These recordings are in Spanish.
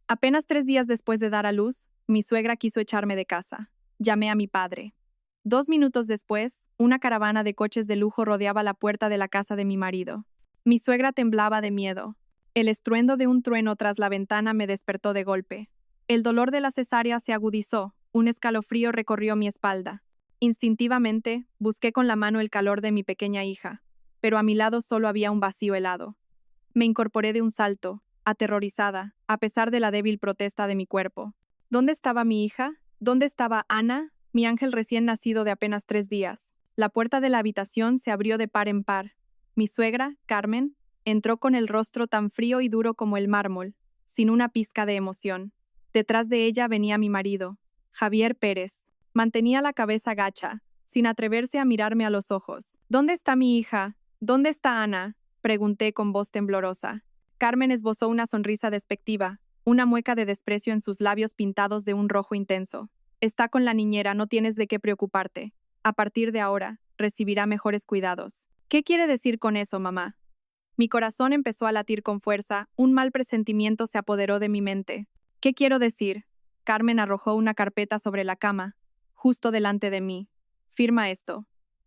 Apenas 3 días después de dar a luz, mi suegra quiso echarme de casa. Llamé a mi padre. 2 minutos después, una caravana de coches de lujo rodeaba la puerta de la casa de mi marido. Mi suegra temblaba de miedo. El estruendo de un trueno tras la ventana me despertó de golpe. El dolor de la cesárea se agudizó, un escalofrío recorrió mi espalda. Instintivamente, busqué con la mano el calor de mi pequeña hija, pero a mi lado solo había un vacío helado. Me incorporé de un salto, aterrorizada, a pesar de la débil protesta de mi cuerpo. ¿Dónde estaba mi hija? ¿Dónde estaba Ana, mi ángel recién nacido de apenas 3 días? La puerta de la habitación se abrió de par en par. Mi suegra, Carmen, entró con el rostro tan frío y duro como el mármol, sin una pizca de emoción. Detrás de ella venía mi marido, Javier Pérez. Mantenía la cabeza gacha, sin atreverse a mirarme a los ojos. ¿Dónde está mi hija? ¿Dónde está Ana?, pregunté con voz temblorosa. Carmen esbozó una sonrisa despectiva, una mueca de desprecio en sus labios pintados de un rojo intenso. Está con la niñera, no tienes de qué preocuparte. A partir de ahora, recibirá mejores cuidados. ¿Qué quiere decir con eso, mamá? Mi corazón empezó a latir con fuerza, un mal presentimiento se apoderó de mi mente. ¿Qué quiero decir? Carmen arrojó una carpeta sobre la cama, justo delante de mí. Firma esto.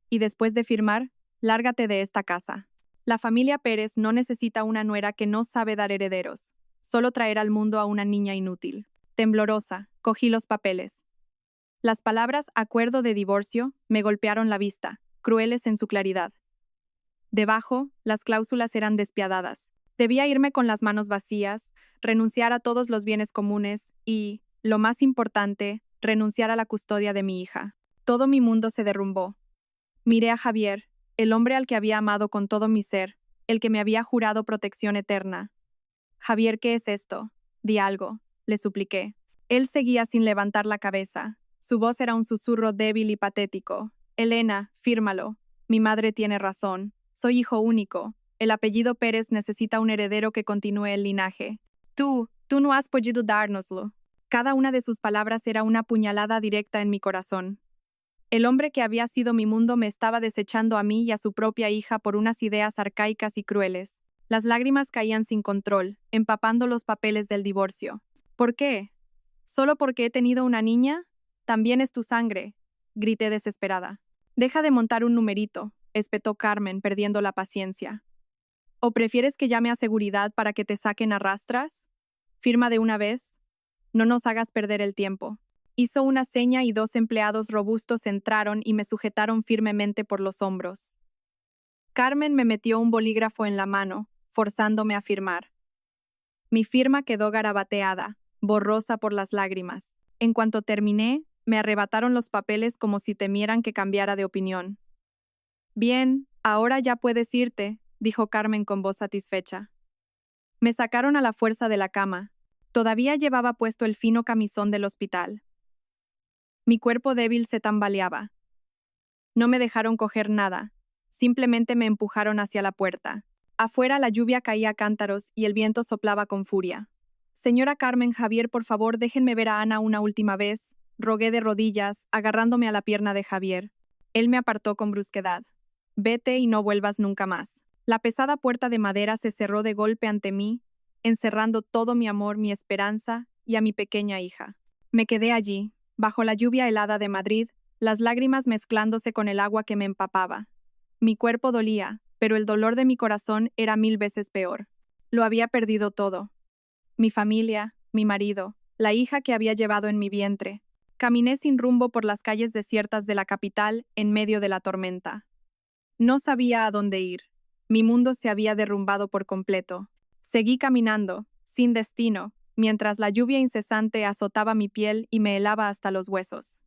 Y después de firmar, lárgate de esta casa. La familia Pérez no necesita una nuera que no sabe dar herederos. Solo traer al mundo a una niña inútil. Temblorosa, cogí los papeles. Las palabras acuerdo de divorcio me golpearon la vista, crueles en su claridad. Debajo, las cláusulas eran despiadadas. Debía irme con las manos vacías, renunciar a todos los bienes comunes y, lo más importante, renunciar a la custodia de mi hija. Todo mi mundo se derrumbó. Miré a Javier, el hombre al que había amado con todo mi ser, el que me había jurado protección eterna. Javier, ¿qué es esto? Di algo, le supliqué. Él seguía sin levantar la cabeza. Su voz era un susurro débil y patético. Elena, fírmalo. Mi madre tiene razón. Soy hijo único. El apellido Pérez necesita un heredero que continúe el linaje. Tú no has podido dárnoslo. Cada una de sus palabras era una puñalada directa en mi corazón. El hombre que había sido mi mundo me estaba desechando a mí y a su propia hija por unas ideas arcaicas y crueles. Las lágrimas caían sin control, empapando los papeles del divorcio. ¿Por qué? ¿Solo porque he tenido una niña? También es tu sangre, grité desesperada. Deja de montar un numerito, espetó Carmen, perdiendo la paciencia. ¿O prefieres que llame a seguridad para que te saquen a rastras? Firma de una vez. No nos hagas perder el tiempo. Hizo una seña y 2 empleados robustos entraron y me sujetaron firmemente por los hombros. Carmen me metió un bolígrafo en la mano, forzándome a firmar. Mi firma quedó garabateada, borrosa por las lágrimas. En cuanto terminé, me arrebataron los papeles como si temieran que cambiara de opinión. Bien, ahora ya puedes irte, dijo Carmen con voz satisfecha. Me sacaron a la fuerza de la cama. Todavía llevaba puesto el fino camisón del hospital. Mi cuerpo débil se tambaleaba. No me dejaron coger nada, simplemente me empujaron hacia la puerta. Afuera la lluvia caía a cántaros y el viento soplaba con furia. Señora Carmen, Javier, por favor, déjenme ver a Ana una última vez, rogué de rodillas, agarrándome a la pierna de Javier. Él me apartó con brusquedad. Vete y no vuelvas nunca más. La pesada puerta de madera se cerró de golpe ante mí, encerrando todo mi amor, mi esperanza y a mi pequeña hija. Me quedé allí, bajo la lluvia helada de Madrid, las lágrimas mezclándose con el agua que me empapaba. Mi cuerpo dolía, pero el dolor de mi corazón era 1000 veces peor. Lo había perdido todo. Mi familia, mi marido, la hija que había llevado en mi vientre. Caminé sin rumbo por las calles desiertas de la capital en medio de la tormenta. No sabía a dónde ir. Mi mundo se había derrumbado por completo. Seguí caminando, sin destino, mientras la lluvia incesante azotaba mi piel y me helaba hasta los huesos.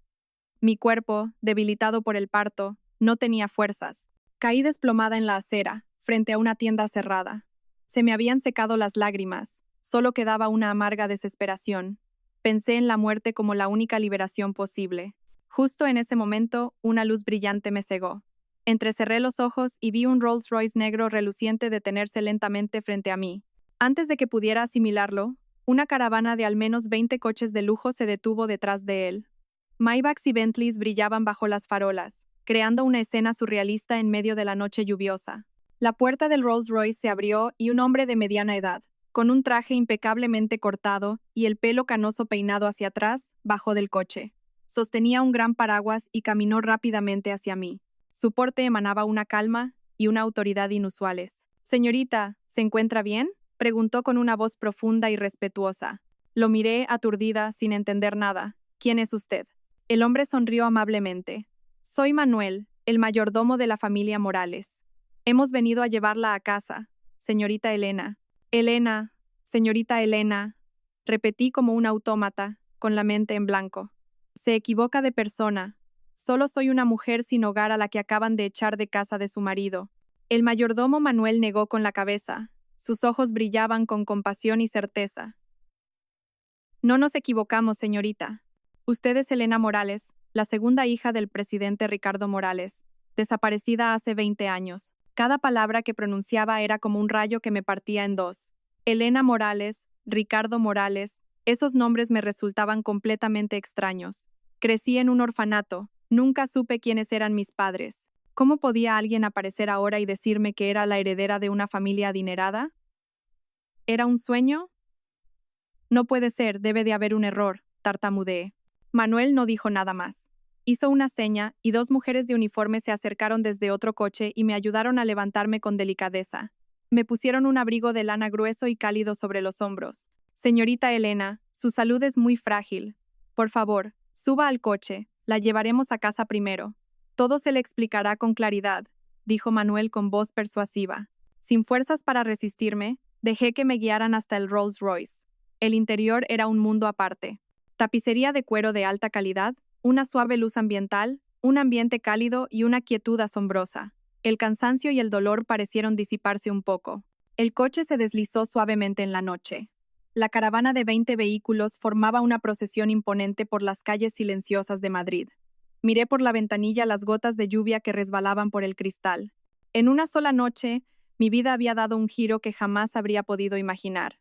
Mi cuerpo, debilitado por el parto, no tenía fuerzas. Caí desplomada en la acera, frente a una tienda cerrada. Se me habían secado las lágrimas, solo quedaba una amarga desesperación. Pensé en la muerte como la única liberación posible. Justo en ese momento, una luz brillante me cegó. Entrecerré los ojos y vi un Rolls Royce negro reluciente detenerse lentamente frente a mí. Antes de que pudiera asimilarlo, una caravana de al menos 20 coches de lujo se detuvo detrás de él. Maybachs y Bentleys brillaban bajo las farolas, creando una escena surrealista en medio de la noche lluviosa. La puerta del Rolls Royce se abrió y un hombre de mediana edad, con un traje impecablemente cortado y el pelo canoso peinado hacia atrás, bajó del coche. Sostenía un gran paraguas y caminó rápidamente hacia mí. Su porte emanaba una calma y una autoridad inusuales. «Señorita, ¿se encuentra bien?», preguntó con una voz profunda y respetuosa. Lo miré, aturdida, sin entender nada. «¿Quién es usted?». El hombre sonrió amablemente. «Soy Manuel, el mayordomo de la familia Morales. Hemos venido a llevarla a casa, señorita Elena». «Elena, señorita Elena», repetí como un autómata, con la mente en blanco. «Se equivoca de persona. Solo soy una mujer sin hogar a la que acaban de echar de casa de su marido». El mayordomo Manuel negó con la cabeza. Sus ojos brillaban con compasión y certeza. «No nos equivocamos, señorita. Usted es Elena Morales, la segunda hija del presidente Ricardo Morales, desaparecida hace 20 años. Cada palabra que pronunciaba era como un rayo que me partía en dos. Elena Morales, Ricardo Morales, esos nombres me resultaban completamente extraños. Crecí en un orfanato, nunca supe quiénes eran mis padres. ¿Cómo podía alguien aparecer ahora y decirme que era la heredera de una familia adinerada? ¿Era un sueño? No puede ser, debe de haber un error, tartamudeé. Manuel no dijo nada más. Hizo una seña y dos mujeres de uniforme se acercaron desde otro coche y me ayudaron a levantarme con delicadeza. Me pusieron un abrigo de lana grueso y cálido sobre los hombros. «Señorita Elena, su salud es muy frágil. Por favor, suba al coche, la llevaremos a casa primero. Todo se le explicará con claridad», dijo Manuel con voz persuasiva. Sin fuerzas para resistirme, dejé que me guiaran hasta el Rolls Royce. El interior era un mundo aparte. Tapicería de cuero de alta calidad, una suave luz ambiental, un ambiente cálido y una quietud asombrosa. El cansancio y el dolor parecieron disiparse un poco. El coche se deslizó suavemente en la noche. La caravana de 20 vehículos formaba una procesión imponente por las calles silenciosas de Madrid. Miré por la ventanilla las gotas de lluvia que resbalaban por el cristal. En una sola noche, mi vida había dado un giro que jamás habría podido imaginar.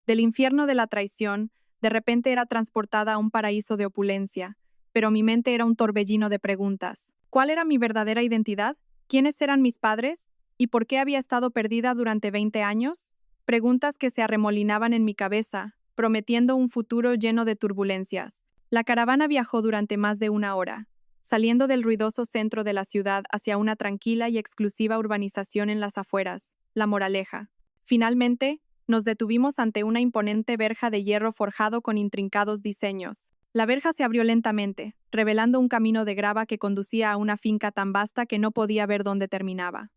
Del infierno de la traición, de repente era transportada a un paraíso de opulencia, pero mi mente era un torbellino de preguntas. ¿Cuál era mi verdadera identidad? ¿Quiénes eran mis padres? ¿Y por qué había estado perdida durante 20 años? Preguntas que se arremolinaban en mi cabeza, prometiendo un futuro lleno de turbulencias. La caravana viajó durante más de una hora, saliendo del ruidoso centro de la ciudad hacia una tranquila y exclusiva urbanización en las afueras, La Moraleja. Finalmente, nos detuvimos ante una imponente verja de hierro forjado con intrincados diseños. La verja se abrió lentamente, revelando un camino de grava que conducía a una finca tan vasta que no podía ver dónde terminaba.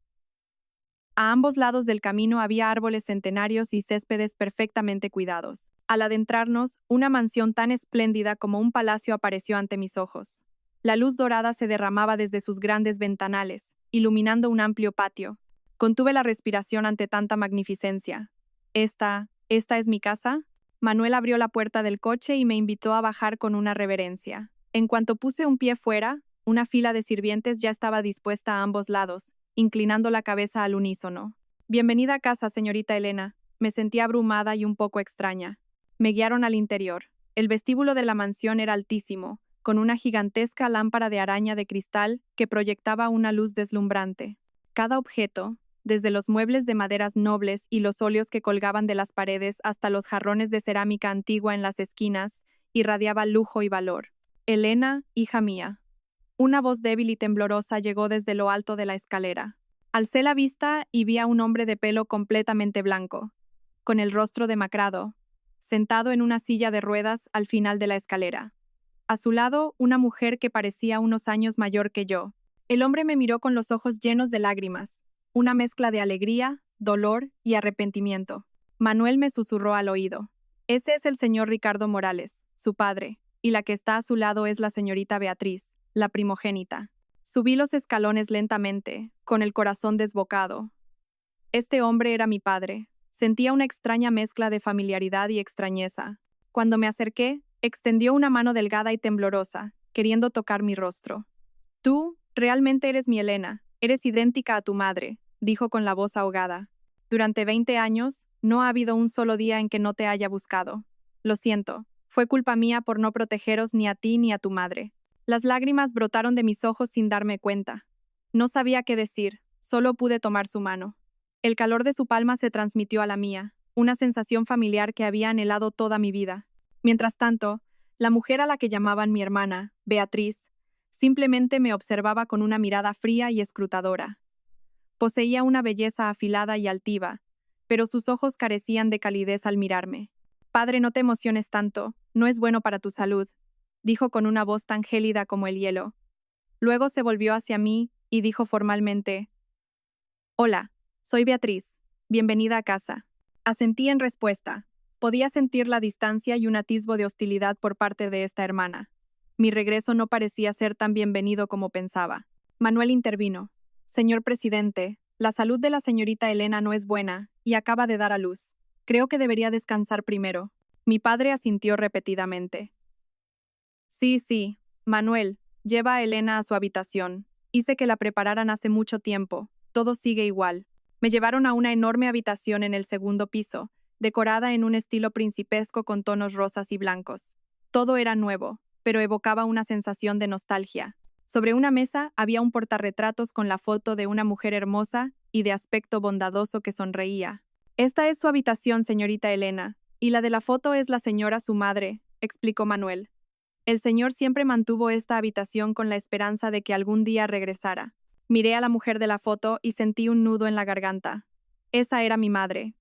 A ambos lados del camino había árboles centenarios y céspedes perfectamente cuidados. Al adentrarnos, una mansión tan espléndida como un palacio apareció ante mis ojos. La luz dorada se derramaba desde sus grandes ventanales, iluminando un amplio patio. Contuve la respiración ante tanta magnificencia. ¿Esta es mi casa?» Manuel abrió la puerta del coche y me invitó a bajar con una reverencia. En cuanto puse un pie fuera, una fila de sirvientes ya estaba dispuesta a ambos lados, inclinando la cabeza al unísono. «Bienvenida a casa, señorita Elena». Me sentí abrumada y un poco extraña. Me guiaron al interior. El vestíbulo de la mansión era altísimo, con una gigantesca lámpara de araña de cristal que proyectaba una luz deslumbrante. Cada objeto, desde los muebles de maderas nobles y los óleos que colgaban de las paredes hasta los jarrones de cerámica antigua en las esquinas, irradiaba lujo y valor. «Elena, hija mía». Una voz débil y temblorosa llegó desde lo alto de la escalera. Alcé la vista y vi a un hombre de pelo completamente blanco, con el rostro demacrado, sentado en una silla de ruedas al final de la escalera. A su lado, una mujer que parecía unos años mayor que yo. El hombre me miró con los ojos llenos de lágrimas, una mezcla de alegría, dolor y arrepentimiento. Manuel me susurró al oído. «Ese es el señor Ricardo Morales, su padre, y la que está a su lado es la señorita Beatriz, la primogénita». Subí los escalones lentamente, con el corazón desbocado. Este hombre era mi padre. Sentía una extraña mezcla de familiaridad y extrañeza. Cuando me acerqué, extendió una mano delgada y temblorosa, queriendo tocar mi rostro. «Tú, realmente eres mi Elena, eres idéntica a tu madre», dijo con la voz ahogada. «Durante 20 años, no ha habido un solo día en que no te haya buscado. Lo siento, fue culpa mía por no protegeros ni a ti ni a tu madre». Las lágrimas brotaron de mis ojos sin darme cuenta. No sabía qué decir, solo pude tomar su mano. El calor de su palma se transmitió a la mía, una sensación familiar que había anhelado toda mi vida. Mientras tanto, la mujer a la que llamaban mi hermana, Beatriz, simplemente me observaba con una mirada fría y escrutadora. Poseía una belleza afilada y altiva, pero sus ojos carecían de calidez al mirarme. Padre, no te emociones tanto, no es bueno para tu salud, dijo con una voz tan gélida como el hielo. Luego se volvió hacia mí y dijo formalmente: Hola, soy Beatriz, bienvenida a casa. Asentí en respuesta. Podía sentir la distancia y un atisbo de hostilidad por parte de esta hermana. Mi regreso no parecía ser tan bienvenido como pensaba. Manuel intervino. Señor presidente, la salud de la señorita Elena no es buena y acaba de dar a luz. Creo que debería descansar primero. Mi padre asintió repetidamente. Sí, Manuel, lleva a Elena a su habitación. Hice que la prepararan hace mucho tiempo. Todo sigue igual. Me llevaron a una enorme habitación en el segundo piso, decorada en un estilo principesco con tonos rosas y blancos. Todo era nuevo, pero evocaba una sensación de nostalgia. Sobre una mesa había un portarretratos con la foto de una mujer hermosa y de aspecto bondadoso que sonreía. Esta es su habitación, señorita Elena, y la de la foto es la señora su madre, explicó Manuel. El señor siempre mantuvo esta habitación con la esperanza de que algún día regresara. Miré a la mujer de la foto y sentí un nudo en la garganta. Esa era mi madre.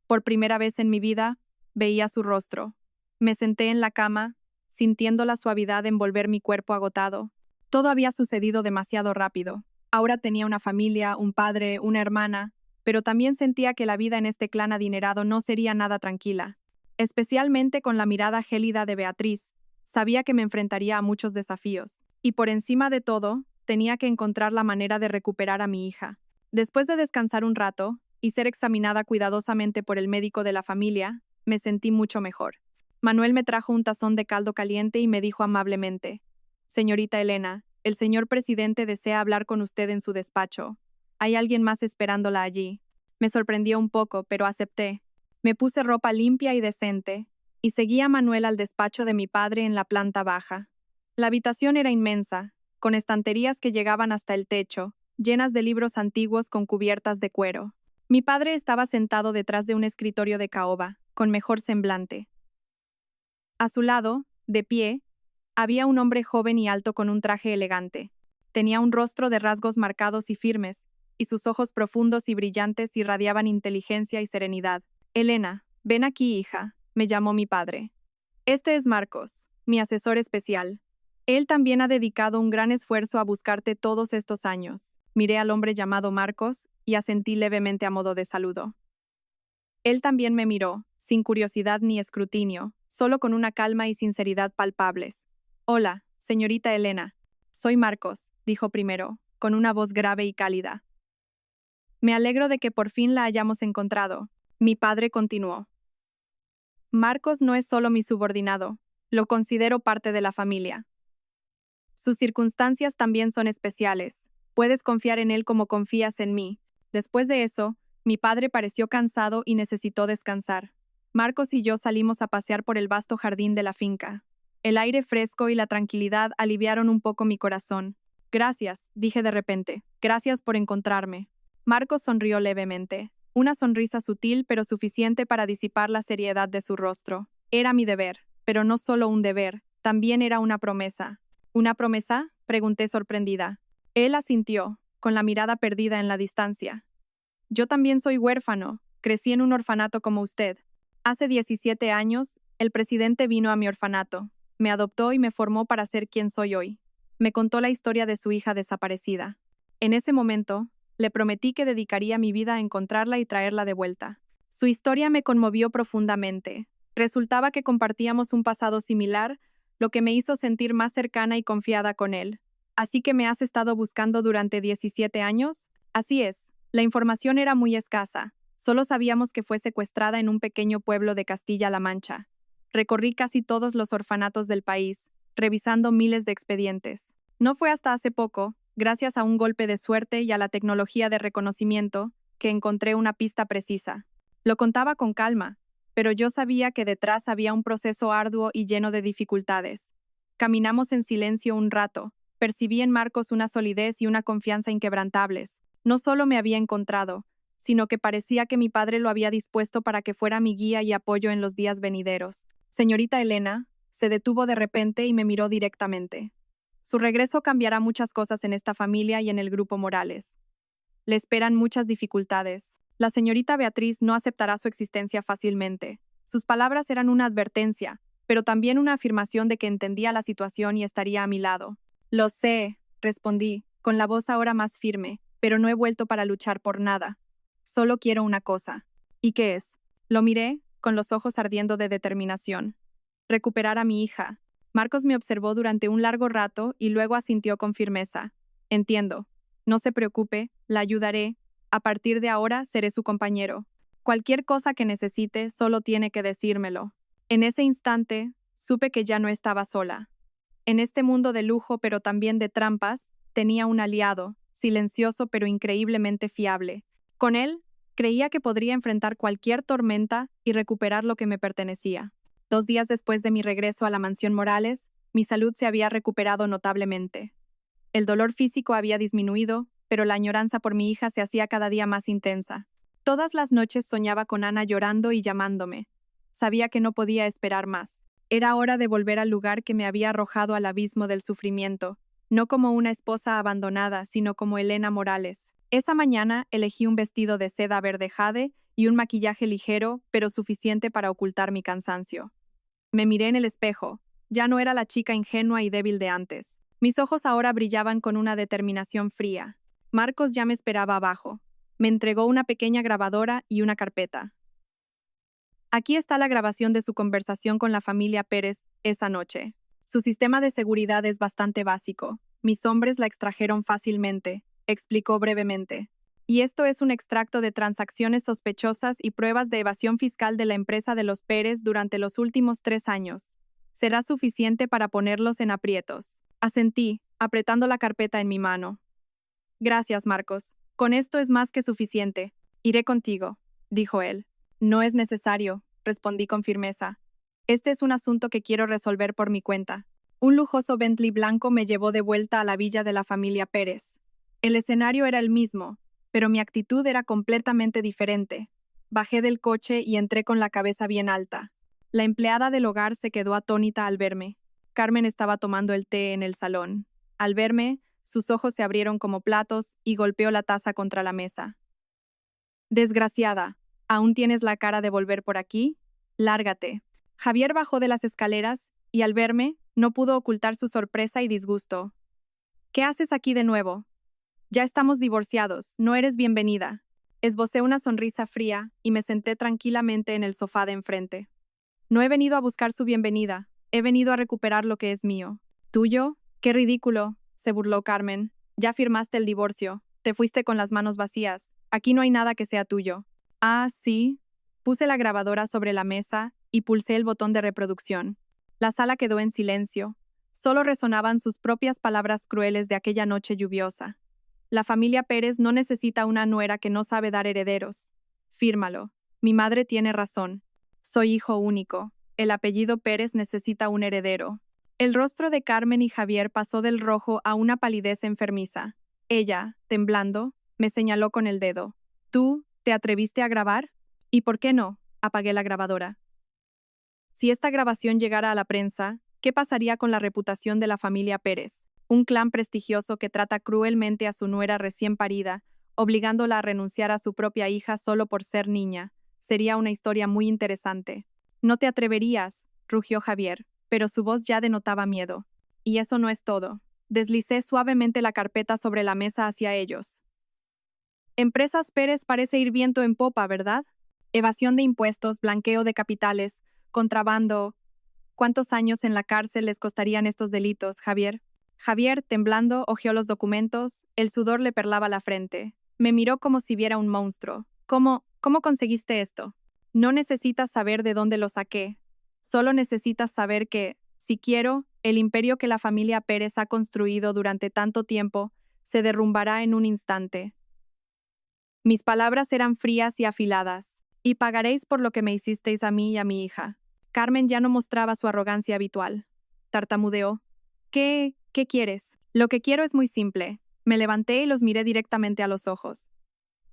Por primera vez en mi vida, veía su rostro. Me senté en la cama, sintiendo la suavidad envolver mi cuerpo agotado. Todo había sucedido demasiado rápido. Ahora tenía una familia, un padre, una hermana, pero también sentía que la vida en este clan adinerado no sería nada tranquila. Especialmente con la mirada gélida de Beatriz, sabía que me enfrentaría a muchos desafíos. Y por encima de todo, tenía que encontrar la manera de recuperar a mi hija. Después de descansar un rato y ser examinada cuidadosamente por el médico de la familia, me sentí mucho mejor. Manuel me trajo un tazón de caldo caliente y me dijo amablemente: Señorita Elena, el señor presidente desea hablar con usted en su despacho. Hay alguien más esperándola allí. Me sorprendió un poco, pero acepté. Me puse ropa limpia y decente, y seguí a Manuel al despacho de mi padre en la planta baja. La habitación era inmensa, con estanterías que llegaban hasta el techo, llenas de libros antiguos con cubiertas de cuero. Mi padre estaba sentado detrás de un escritorio de caoba, con mejor semblante. A su lado, de pie, había un hombre joven y alto con un traje elegante. Tenía un rostro de rasgos marcados y firmes, y sus ojos profundos y brillantes irradiaban inteligencia y serenidad. Elena, ven aquí, hija, me llamó mi padre. Este es Marcos, mi asesor especial. Él también ha dedicado un gran esfuerzo a buscarte todos estos años. Miré al hombre llamado Marcos y asentí levemente a modo de saludo. Él también me miró, sin curiosidad ni escrutinio, solo con una calma y sinceridad palpables. Hola, señorita Elena. Soy Marcos, dijo primero, con una voz grave y cálida. Me alegro de que por fin la hayamos encontrado. Mi padre continuó. Marcos no es solo mi subordinado, lo considero parte de la familia. Sus circunstancias también son especiales. Puedes confiar en él como confías en mí. Después de eso, mi padre pareció cansado y necesitó descansar. Marcos y yo salimos a pasear por el vasto jardín de la finca. El aire fresco y la tranquilidad aliviaron un poco mi corazón. Gracias, dije de repente. Gracias por encontrarme. Marcos sonrió levemente. Una sonrisa sutil pero suficiente para disipar la seriedad de su rostro. Era mi deber, pero no solo un deber, también era una promesa. ¿Una promesa?, pregunté sorprendida. Él asintió, con la mirada perdida en la distancia. Yo también soy huérfano, crecí en un orfanato como usted. Hace 17 años, el presidente vino a mi orfanato, me adoptó y me formó para ser quien soy hoy. Me contó la historia de su hija desaparecida. En ese momento, le prometí que dedicaría mi vida a encontrarla y traerla de vuelta. Su historia me conmovió profundamente. Resultaba que compartíamos un pasado similar, lo que me hizo sentir más cercana y confiada con él. ¿Así que me has estado buscando durante 17 años? Así es. La información era muy escasa. Solo sabíamos que fue secuestrada en un pequeño pueblo de Castilla-La Mancha. Recorrí casi todos los orfanatos del país, revisando miles de expedientes. No fue hasta hace poco, gracias a un golpe de suerte y a la tecnología de reconocimiento, que encontré una pista precisa. Lo contaba con calma, pero yo sabía que detrás había un proceso arduo y lleno de dificultades. Caminamos en silencio un rato. Percibí en Marcos una solidez y una confianza inquebrantables. No solo me había encontrado, sino que parecía que mi padre lo había dispuesto para que fuera mi guía y apoyo en los días venideros. Señorita Elena, se detuvo de repente y me miró directamente. Su regreso cambiará muchas cosas en esta familia y en el grupo Morales. Le esperan muchas dificultades. La señorita Beatriz no aceptará su existencia fácilmente. Sus palabras eran una advertencia, pero también una afirmación de que entendía la situación y estaría a mi lado. Lo sé, respondí, con la voz ahora más firme, pero no he vuelto para luchar por nada. Solo quiero una cosa. ¿Y qué es? Lo miré, con los ojos ardiendo de determinación. Recuperar a mi hija. Marcos me observó durante un largo rato y luego asintió con firmeza. Entiendo. No se preocupe, la ayudaré. A partir de ahora seré su compañero. Cualquier cosa que necesite, solo tiene que decírmelo. En ese instante, supe que ya no estaba sola. En este mundo de lujo pero también de trampas, tenía un aliado, silencioso pero increíblemente fiable. Con él, creía que podría enfrentar cualquier tormenta y recuperar lo que me pertenecía. 2 días después de mi regreso a la mansión Morales, mi salud se había recuperado notablemente. El dolor físico había disminuido, pero la añoranza por mi hija se hacía cada día más intensa. Todas las noches soñaba con Ana llorando y llamándome. Sabía que no podía esperar más. Era hora de volver al lugar que me había arrojado al abismo del sufrimiento, no como una esposa abandonada, sino como Elena Morales. Esa mañana elegí un vestido de seda verde jade y un maquillaje ligero, pero suficiente para ocultar mi cansancio. Me miré en el espejo. Ya no era la chica ingenua y débil de antes. Mis ojos ahora brillaban con una determinación fría. Marcos ya me esperaba abajo. Me entregó una pequeña grabadora y una carpeta. Aquí está la grabación de su conversación con la familia Pérez esa noche. Su sistema de seguridad es bastante básico. Mis hombres la extrajeron fácilmente, explicó brevemente. Y esto es un extracto de transacciones sospechosas y pruebas de evasión fiscal de la empresa de los Pérez durante los últimos 3 años. Será suficiente para ponerlos en aprietos. Asentí, apretando la carpeta en mi mano. Gracias, Marcos. Con esto es más que suficiente. Iré contigo, dijo él. No es necesario, respondí con firmeza. Este es un asunto que quiero resolver por mi cuenta. Un lujoso Bentley blanco me llevó de vuelta a la villa de la familia Pérez. El escenario era el mismo, pero mi actitud era completamente diferente. Bajé del coche y entré con la cabeza bien alta. La empleada del hogar se quedó atónita al verme. Carmen estaba tomando el té en el salón. Al verme, sus ojos se abrieron como platos y golpeó la taza contra la mesa. Desgraciada, ¿aún tienes la cara de volver por aquí? Lárgate. Javier bajó de las escaleras y al verme, no pudo ocultar su sorpresa y disgusto. ¿Qué haces aquí de nuevo? Ya estamos divorciados, no eres bienvenida. Esbocé una sonrisa fría y me senté tranquilamente en el sofá de enfrente. No he venido a buscar su bienvenida, he venido a recuperar lo que es mío. ¿Tuyo? ¡Qué ridículo!, se burló Carmen. Ya firmaste el divorcio, te fuiste con las manos vacías. Aquí no hay nada que sea tuyo. Ah, sí. Puse la grabadora sobre la mesa y pulsé el botón de reproducción. La sala quedó en silencio. Solo resonaban sus propias palabras crueles de aquella noche lluviosa. La familia Pérez no necesita una nuera que no sabe dar herederos. Fírmalo. Mi madre tiene razón. Soy hijo único. El apellido Pérez necesita un heredero. El rostro de Carmen y Javier pasó del rojo a una palidez enfermiza. Ella, temblando, me señaló con el dedo. ¿Tú te atreviste a grabar? ¿Y por qué no? Apagué la grabadora. Si esta grabación llegara a la prensa, ¿qué pasaría con la reputación de la familia Pérez? Un clan prestigioso que trata cruelmente a su nuera recién parida, obligándola a renunciar a su propia hija solo por ser niña. Sería una historia muy interesante. No te atreverías, rugió Javier, pero su voz ya denotaba miedo. Y eso no es todo. Deslicé suavemente la carpeta sobre la mesa hacia ellos. Empresas Pérez parece ir viento en popa, ¿verdad? Evasión de impuestos, blanqueo de capitales, contrabando. ¿Cuántos años en la cárcel les costarían estos delitos, Javier? Javier, temblando, hojeó los documentos, el sudor le perlaba la frente. Me miró como si viera un monstruo. ¿Cómo conseguiste esto? No necesitas saber de dónde lo saqué. Solo necesitas saber que, si quiero, el imperio que la familia Pérez ha construido durante tanto tiempo se derrumbará en un instante. Mis palabras eran frías y afiladas. Y pagaréis por lo que me hicisteis a mí y a mi hija. Carmen ya no mostraba su arrogancia habitual. Tartamudeó. ¿Qué quieres? Lo que quiero es muy simple. Me levanté y los miré directamente a los ojos.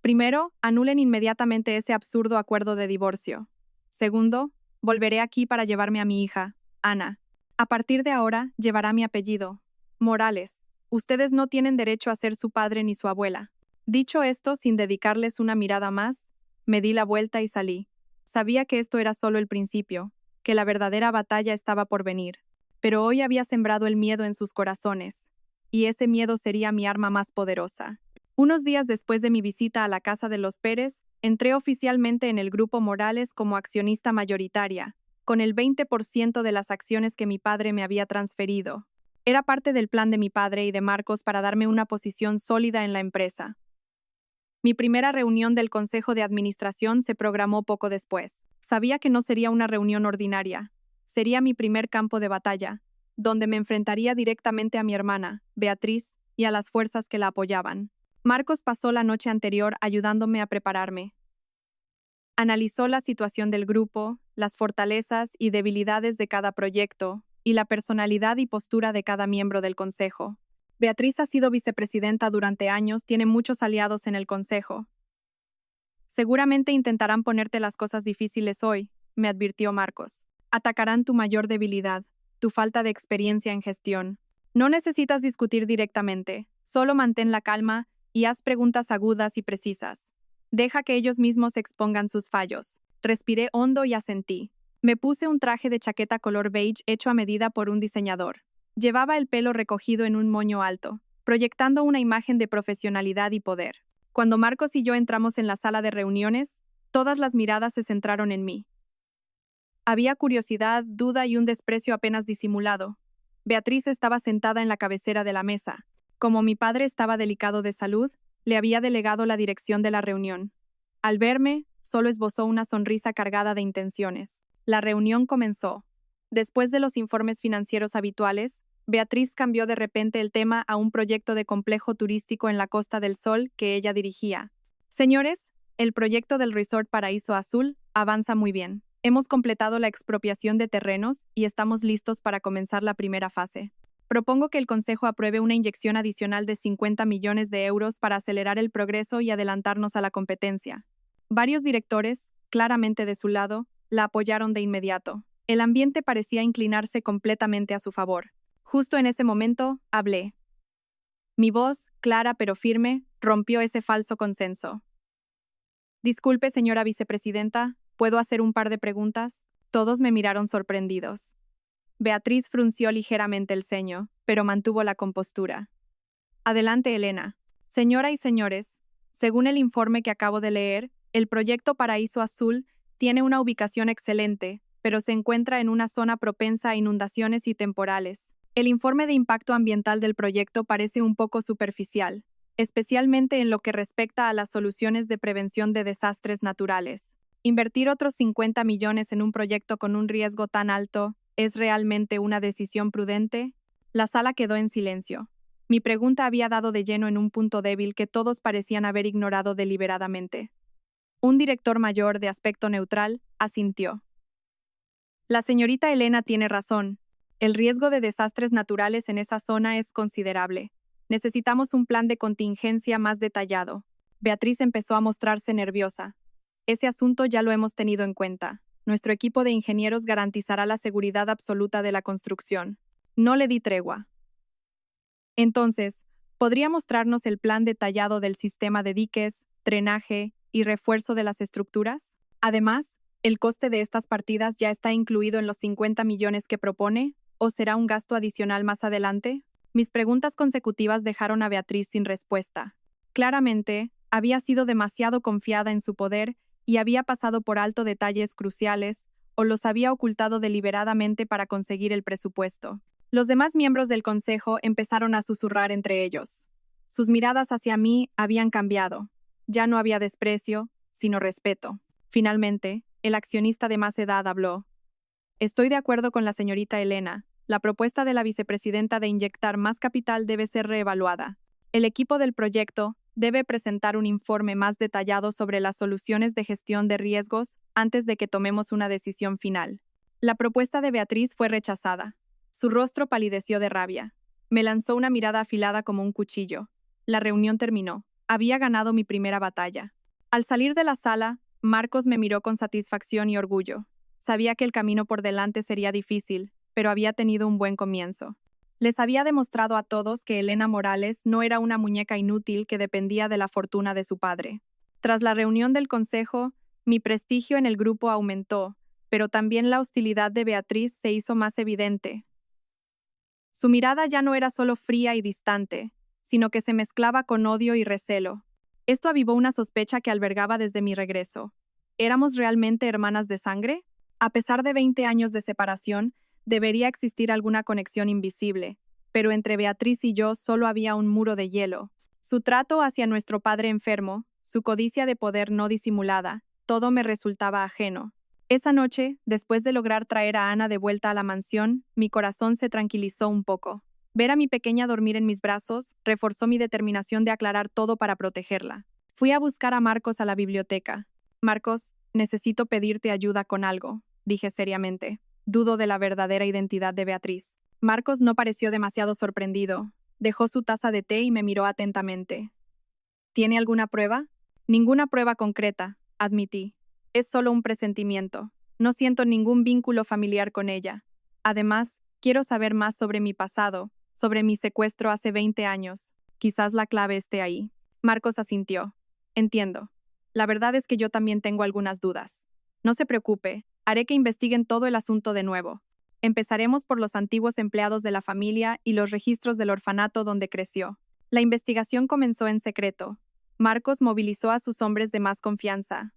Primero, anulen inmediatamente ese absurdo acuerdo de divorcio. Segundo, volveré aquí para llevarme a mi hija, Ana. A partir de ahora, llevará mi apellido. Morales. Ustedes no tienen derecho a ser su padre ni su abuela. Dicho esto, sin dedicarles una mirada más, me di la vuelta y salí. Sabía que esto era solo el principio, que la verdadera batalla estaba por venir. Pero hoy había sembrado el miedo en sus corazones, y ese miedo sería mi arma más poderosa. Unos días después de mi visita a la casa de los Pérez, entré oficialmente en el Grupo Morales como accionista mayoritaria, con el 20% de las acciones que mi padre me había transferido. Era parte del plan de mi padre y de Marcos para darme una posición sólida en la empresa. Mi primera reunión del Consejo de Administración se programó poco después. Sabía que no sería una reunión ordinaria. Sería mi primer campo de batalla, donde me enfrentaría directamente a mi hermana, Beatriz, y a las fuerzas que la apoyaban. Marcos pasó la noche anterior ayudándome a prepararme. Analizó la situación del grupo, las fortalezas y debilidades de cada proyecto, y la personalidad y postura de cada miembro del consejo. Beatriz ha sido vicepresidenta durante años, tiene muchos aliados en el consejo. Seguramente intentarán ponerte las cosas difíciles hoy, me advirtió Marcos. Atacarán tu mayor debilidad, tu falta de experiencia en gestión. No necesitas discutir directamente, solo mantén la calma y haz preguntas agudas y precisas. Deja que ellos mismos expongan sus fallos. Respiré hondo y asentí. Me puse un traje de chaqueta color beige hecho a medida por un diseñador. Llevaba el pelo recogido en un moño alto, proyectando una imagen de profesionalidad y poder. Cuando Marcos y yo entramos en la sala de reuniones, todas las miradas se centraron en mí. Había curiosidad, duda y un desprecio apenas disimulado. Beatriz estaba sentada en la cabecera de la mesa. Como mi padre estaba delicado de salud, le había delegado la dirección de la reunión. Al verme, solo esbozó una sonrisa cargada de intenciones. La reunión comenzó. Después de los informes financieros habituales, Beatriz cambió de repente el tema a un proyecto de complejo turístico en la Costa del Sol que ella dirigía. Señores, el proyecto del Resort Paraíso Azul avanza muy bien. Hemos completado la expropiación de terrenos y estamos listos para comenzar la primera fase. Propongo que el Consejo apruebe una inyección adicional de 50 millones de euros para acelerar el progreso y adelantarnos a la competencia. Varios directores, claramente de su lado, la apoyaron de inmediato. El ambiente parecía inclinarse completamente a su favor. Justo en ese momento, hablé. Mi voz, clara pero firme, rompió ese falso consenso. Disculpe, señora vicepresidenta, ¿puedo hacer un par de preguntas? Todos me miraron sorprendidos. Beatriz frunció ligeramente el ceño, pero mantuvo la compostura. Adelante, Elena. Señora y señores, según el informe que acabo de leer, el proyecto Paraíso Azul tiene una ubicación excelente, pero se encuentra en una zona propensa a inundaciones y temporales. El informe de impacto ambiental del proyecto parece un poco superficial, especialmente en lo que respecta a las soluciones de prevención de desastres naturales. Invertir otros 50 millones en un proyecto con un riesgo tan alto ¿es realmente una decisión prudente? La sala quedó en silencio. Mi pregunta había dado de lleno en un punto débil que todos parecían haber ignorado deliberadamente. Un director mayor de aspecto neutral asintió. La señorita Elena tiene razón. El riesgo de desastres naturales en esa zona es considerable. Necesitamos un plan de contingencia más detallado. Beatriz empezó a mostrarse nerviosa. Ese asunto ya lo hemos tenido en cuenta. Nuestro equipo de ingenieros garantizará la seguridad absoluta de la construcción. No le di tregua. Entonces, ¿podría mostrarnos el plan detallado del sistema de diques, drenaje y refuerzo de las estructuras? Además, ¿el coste de estas partidas ya está incluido en los 50 millones que propone, o será un gasto adicional más adelante? Mis preguntas consecutivas dejaron a Beatriz sin respuesta. Claramente, había sido demasiado confiada en su poder y había pasado por alto detalles cruciales, o los había ocultado deliberadamente para conseguir el presupuesto. Los demás miembros del consejo empezaron a susurrar entre ellos. Sus miradas hacia mí habían cambiado. Ya no había desprecio, sino respeto. Finalmente, el accionista de más edad habló. Estoy de acuerdo con la señorita Elena. La propuesta de la vicepresidenta de inyectar más capital debe ser reevaluada. El equipo del proyecto debe presentar un informe más detallado sobre las soluciones de gestión de riesgos antes de que tomemos una decisión final. La propuesta de Beatriz fue rechazada. Su rostro palideció de rabia. Me lanzó una mirada afilada como un cuchillo. La reunión terminó. Había ganado mi primera batalla. Al salir de la sala, Marcos me miró con satisfacción y orgullo. Sabía que el camino por delante sería difícil, pero había tenido un buen comienzo. Les había demostrado a todos que Elena Morales no era una muñeca inútil que dependía de la fortuna de su padre. Tras la reunión del consejo, mi prestigio en el grupo aumentó, pero también la hostilidad de Beatriz se hizo más evidente. Su mirada ya no era solo fría y distante, sino que se mezclaba con odio y recelo. Esto avivó una sospecha que albergaba desde mi regreso. ¿Éramos realmente hermanas de sangre? A pesar de 20 años de separación, debería existir alguna conexión invisible, pero entre Beatriz y yo solo había un muro de hielo. Su trato hacia nuestro padre enfermo, su codicia de poder no disimulada, todo me resultaba ajeno. Esa noche, después de lograr traer a Ana de vuelta a la mansión, mi corazón se tranquilizó un poco. Ver a mi pequeña dormir en mis brazos reforzó mi determinación de aclarar todo para protegerla. Fui a buscar a Marcos a la biblioteca. Marcos, necesito pedirte ayuda con algo, dije seriamente. Dudo de la verdadera identidad de Beatriz. Marcos no pareció demasiado sorprendido. Dejó su taza de té y me miró atentamente. ¿Tiene alguna prueba? Ninguna prueba concreta, admití. Es solo un presentimiento. No siento ningún vínculo familiar con ella. Además, quiero saber más sobre mi pasado, sobre mi secuestro hace 20 años. Quizás la clave esté ahí. Marcos asintió. Entiendo. La verdad es que yo también tengo algunas dudas. No se preocupe, haré que investiguen todo el asunto de nuevo. Empezaremos por los antiguos empleados de la familia y los registros del orfanato donde creció. La investigación comenzó en secreto. Marcos movilizó a sus hombres de más confianza.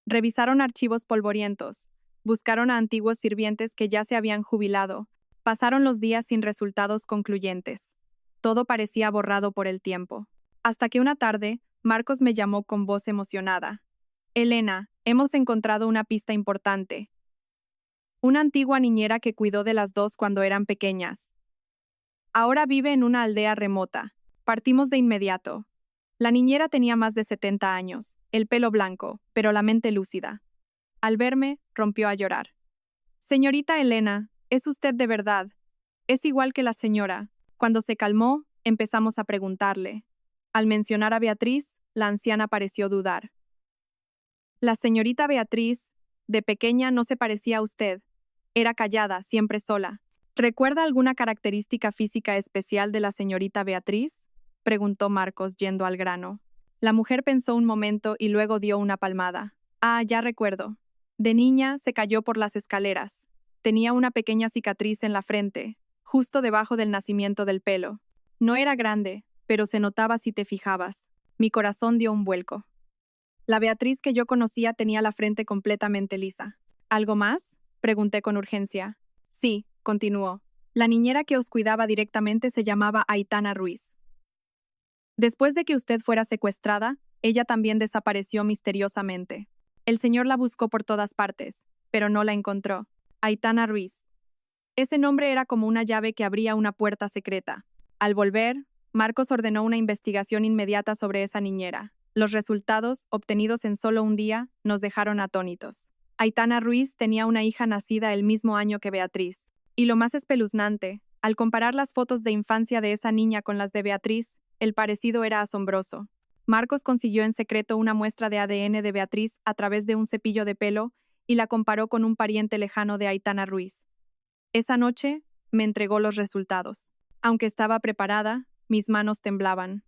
Revisaron archivos polvorientos, buscaron a antiguos sirvientes que ya se habían jubilado, pasaron los días sin resultados concluyentes. Todo parecía borrado por el tiempo. Hasta que una tarde, Marcos me llamó con voz emocionada. Elena, hemos encontrado una pista importante. Una antigua niñera que cuidó de las dos cuando eran pequeñas. Ahora vive en una aldea remota. Partimos de inmediato. La niñera tenía más de 70 años, el pelo blanco, pero la mente lúcida. Al verme, rompió a llorar. Señorita Elena, ¿es usted de verdad? Es igual que la señora. Cuando se calmó, empezamos a preguntarle. Al mencionar a Beatriz, la anciana pareció dudar. La señorita Beatriz, de pequeña, no se parecía a usted. Era callada, siempre sola. ¿Recuerda alguna característica física especial de la señorita Beatriz? Preguntó Marcos, yendo al grano. La mujer pensó un momento y luego dio una palmada. Ah, ya recuerdo. De niña se cayó por las escaleras. Tenía una pequeña cicatriz en la frente, justo debajo del nacimiento del pelo. No era grande, pero se notaba si te fijabas. Mi corazón dio un vuelco. La Beatriz que yo conocía tenía la frente completamente lisa. ¿Algo más? Pregunté con urgencia. Sí, continuó. La niñera que os cuidaba directamente se llamaba Aitana Ruiz. Después de que usted fuera secuestrada, ella también desapareció misteriosamente. El señor la buscó por todas partes, pero no la encontró. Aitana Ruiz. Ese nombre era como una llave que abría una puerta secreta. Al volver, Marcos ordenó una investigación inmediata sobre esa niñera. Los resultados, obtenidos en solo un día, nos dejaron atónitos. Aitana Ruiz tenía una hija nacida el mismo año que Beatriz. Y lo más espeluznante, al comparar las fotos de infancia de esa niña con las de Beatriz, el parecido era asombroso. Marcos consiguió en secreto una muestra de ADN de Beatriz a través de un cepillo de pelo y la comparó con un pariente lejano de Aitana Ruiz. Esa noche, me entregó los resultados. Aunque estaba preparada, mis manos temblaban.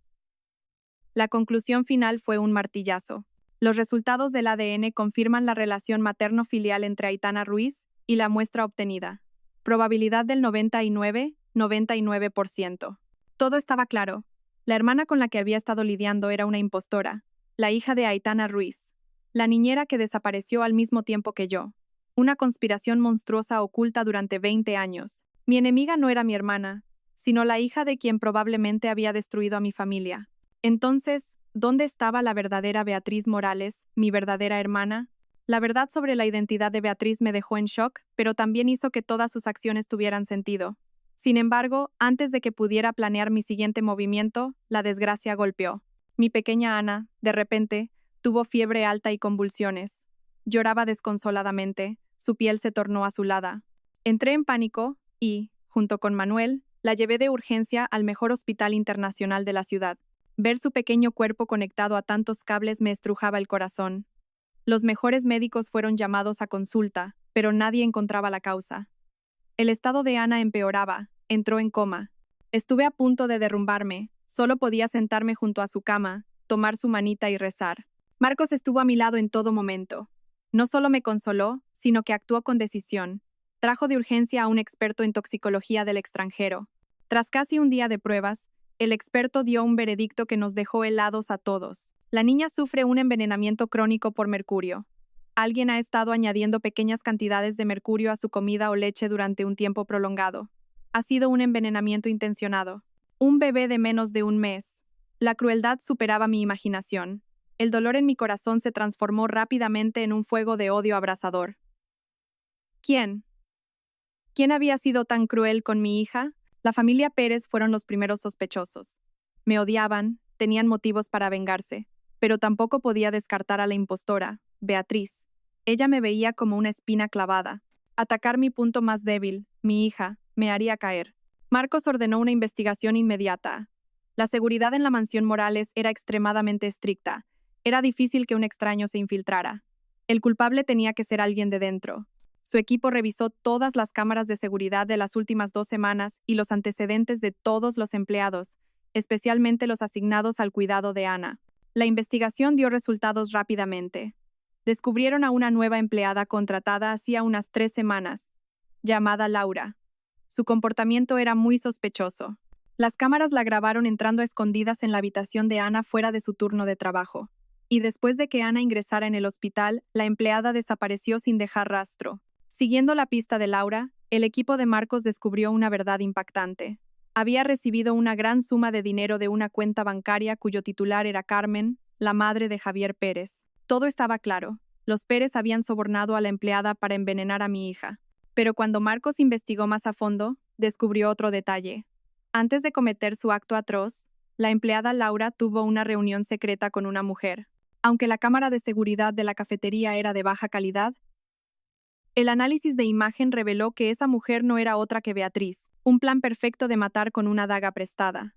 La conclusión final fue un martillazo. Los resultados del ADN confirman la relación materno-filial entre Aitana Ruiz y la muestra obtenida. Probabilidad del 99%. Todo estaba claro. La hermana con la que había estado lidiando era una impostora, la hija de Aitana Ruiz, la niñera que desapareció al mismo tiempo que yo. Una conspiración monstruosa oculta durante 20 años. Mi enemiga no era mi hermana, sino la hija de quien probablemente había destruido a mi familia. Entonces, ¿dónde estaba la verdadera Beatriz Morales, mi verdadera hermana? La verdad sobre la identidad de Beatriz me dejó en shock, pero también hizo que todas sus acciones tuvieran sentido. Sin embargo, antes de que pudiera planear mi siguiente movimiento, la desgracia golpeó. Mi pequeña Ana, de repente, tuvo fiebre alta y convulsiones. Lloraba desconsoladamente, su piel se tornó azulada. Entré en pánico y, junto con Manuel, la llevé de urgencia al mejor hospital internacional de la ciudad. Ver su pequeño cuerpo conectado a tantos cables me estrujaba el corazón. Los mejores médicos fueron llamados a consulta, pero nadie encontraba la causa. El estado de Ana empeoraba, entró en coma. Estuve a punto de derrumbarme, solo podía sentarme junto a su cama, tomar su manita y rezar. Marcos estuvo a mi lado en todo momento. No solo me consoló, sino que actuó con decisión. Trajo de urgencia a un experto en toxicología del extranjero. Tras casi un día de pruebas, el experto dio un veredicto que nos dejó helados a todos. La niña sufre un envenenamiento crónico por mercurio. Alguien ha estado añadiendo pequeñas cantidades de mercurio a su comida o leche durante un tiempo prolongado. Ha sido un envenenamiento intencionado. Un bebé de menos de un mes. La crueldad superaba mi imaginación. El dolor en mi corazón se transformó rápidamente en un fuego de odio abrasador. ¿Quién? ¿Quién había sido tan cruel con mi hija? La familia Pérez fueron los primeros sospechosos. Me odiaban, tenían motivos para vengarse, pero tampoco podía descartar a la impostora, Beatriz. Ella me veía como una espina clavada. Atacar mi punto más débil, mi hija, me haría caer. Marcos ordenó una investigación inmediata. La seguridad en la mansión Morales era extremadamente estricta. Era difícil que un extraño se infiltrara. El culpable tenía que ser alguien de dentro. Su equipo revisó todas las cámaras de seguridad de las últimas 2 semanas y los antecedentes de todos los empleados, especialmente los asignados al cuidado de Ana. La investigación dio resultados rápidamente. Descubrieron a una nueva empleada contratada hacía unas 3 semanas, llamada Laura. Su comportamiento era muy sospechoso. Las cámaras la grabaron entrando a escondidas en la habitación de Ana fuera de su turno de trabajo. Y después de que Ana ingresara en el hospital, la empleada desapareció sin dejar rastro. Siguiendo la pista de Laura, el equipo de Marcos descubrió una verdad impactante. Había recibido una gran suma de dinero de una cuenta bancaria cuyo titular era Carmen, la madre de Javier Pérez. Todo estaba claro. Los Pérez habían sobornado a la empleada para envenenar a mi hija. Pero cuando Marcos investigó más a fondo, descubrió otro detalle. Antes de cometer su acto atroz, la empleada Laura tuvo una reunión secreta con una mujer. Aunque la cámara de seguridad de la cafetería era de baja calidad, el análisis de imagen reveló que esa mujer no era otra que Beatriz, un plan perfecto de matar con una daga prestada.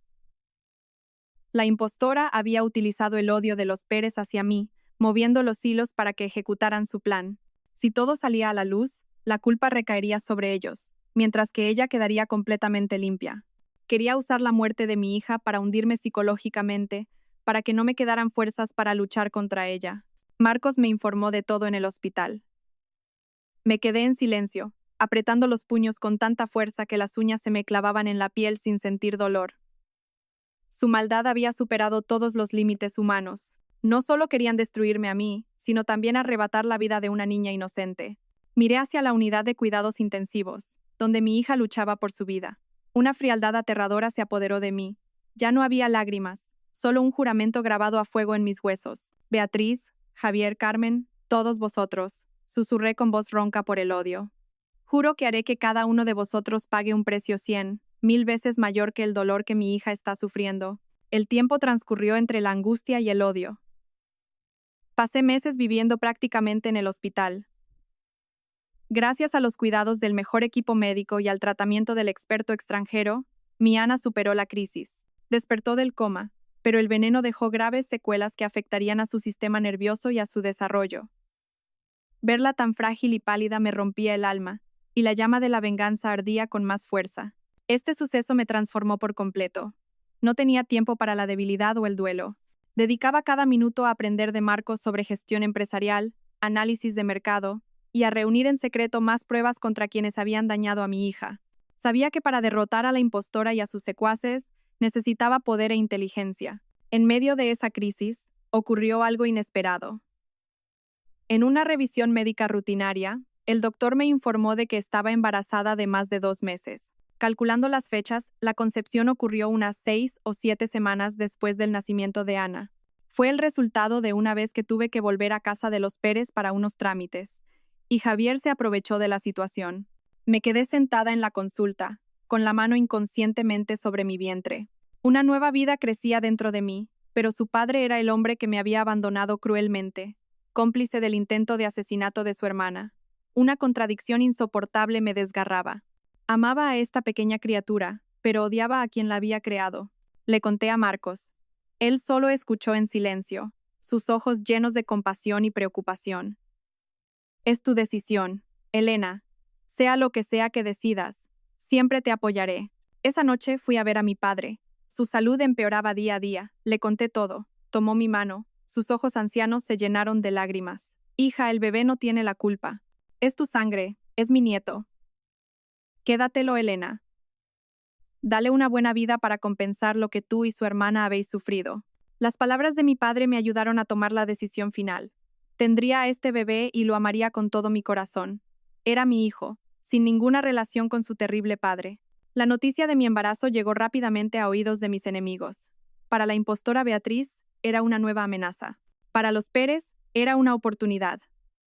La impostora había utilizado el odio de los Pérez hacia mí, moviendo los hilos para que ejecutaran su plan. Si todo salía a la luz, la culpa recaería sobre ellos, mientras que ella quedaría completamente limpia. Quería usar la muerte de mi hija para hundirme psicológicamente, para que no me quedaran fuerzas para luchar contra ella. Marcos me informó de todo en el hospital. Me quedé en silencio, apretando los puños con tanta fuerza que las uñas se me clavaban en la piel sin sentir dolor. Su maldad había superado todos los límites humanos. No solo querían destruirme a mí, sino también arrebatar la vida de una niña inocente. Miré hacia la unidad de cuidados intensivos, donde mi hija luchaba por su vida. Una frialdad aterradora se apoderó de mí. Ya no había lágrimas, solo un juramento grabado a fuego en mis huesos. Beatriz, Javier, Carmen, todos vosotros, susurré con voz ronca por el odio. Juro que haré que cada uno de vosotros pague un precio 100.000 veces mayor que el dolor que mi hija está sufriendo. El tiempo transcurrió entre la angustia y el odio. Pasé meses viviendo prácticamente en el hospital. Gracias a los cuidados del mejor equipo médico y al tratamiento del experto extranjero, mi Ana superó la crisis. Despertó del coma, pero el veneno dejó graves secuelas que afectarían a su sistema nervioso y a su desarrollo. Verla tan frágil y pálida me rompía el alma, y la llama de la venganza ardía con más fuerza. Este suceso me transformó por completo. No tenía tiempo para la debilidad o el duelo. Dedicaba cada minuto a aprender de Marcos sobre gestión empresarial, análisis de mercado, y a reunir en secreto más pruebas contra quienes habían dañado a mi hija. Sabía que para derrotar a la impostora y a sus secuaces, necesitaba poder e inteligencia. En medio de esa crisis, ocurrió algo inesperado. En una revisión médica rutinaria, el doctor me informó de que estaba embarazada de más de 2 meses. Calculando las fechas, la concepción ocurrió unas 6 o 7 semanas después del nacimiento de Ana. Fue el resultado de una vez que tuve que volver a casa de los Pérez para unos trámites. Y Javier se aprovechó de la situación. Me quedé sentada en la consulta, con la mano inconscientemente sobre mi vientre. Una nueva vida crecía dentro de mí, pero su padre era el hombre que me había abandonado cruelmente, cómplice del intento de asesinato de su hermana. Una contradicción insoportable me desgarraba. Amaba a esta pequeña criatura, pero odiaba a quien la había creado. Le conté a Marcos. Él solo escuchó en silencio, sus ojos llenos de compasión y preocupación. Es tu decisión, Elena. Sea lo que sea que decidas, siempre te apoyaré. Esa noche fui a ver a mi padre. Su salud empeoraba día a día. Le conté todo. Tomó mi mano. Sus ojos ancianos se llenaron de lágrimas. Hija, el bebé no tiene la culpa. Es tu sangre, es mi nieto. Quédatelo, Elena. Dale una buena vida para compensar lo que tú y su hermana habéis sufrido. Las palabras de mi padre me ayudaron a tomar la decisión final. Tendría a este bebé y lo amaría con todo mi corazón. Era mi hijo, sin ninguna relación con su terrible padre. La noticia de mi embarazo llegó rápidamente a oídos de mis enemigos. Para la impostora Beatriz, era una nueva amenaza. Para los Pérez, era una oportunidad.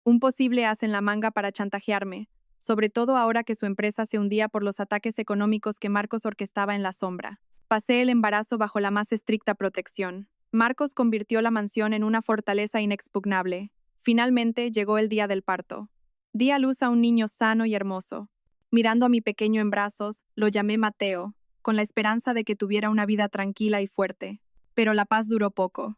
Un posible as en la manga para chantajearme, sobre todo ahora que su empresa se hundía por los ataques económicos que Marcos orquestaba en la sombra. Pasé el embarazo bajo la más estricta protección. Marcos convirtió la mansión en una fortaleza inexpugnable. Finalmente llegó el día del parto. Di a luz a un niño sano y hermoso. Mirando a mi pequeño en brazos, lo llamé Mateo, con la esperanza de que tuviera una vida tranquila y fuerte. Pero la paz duró poco.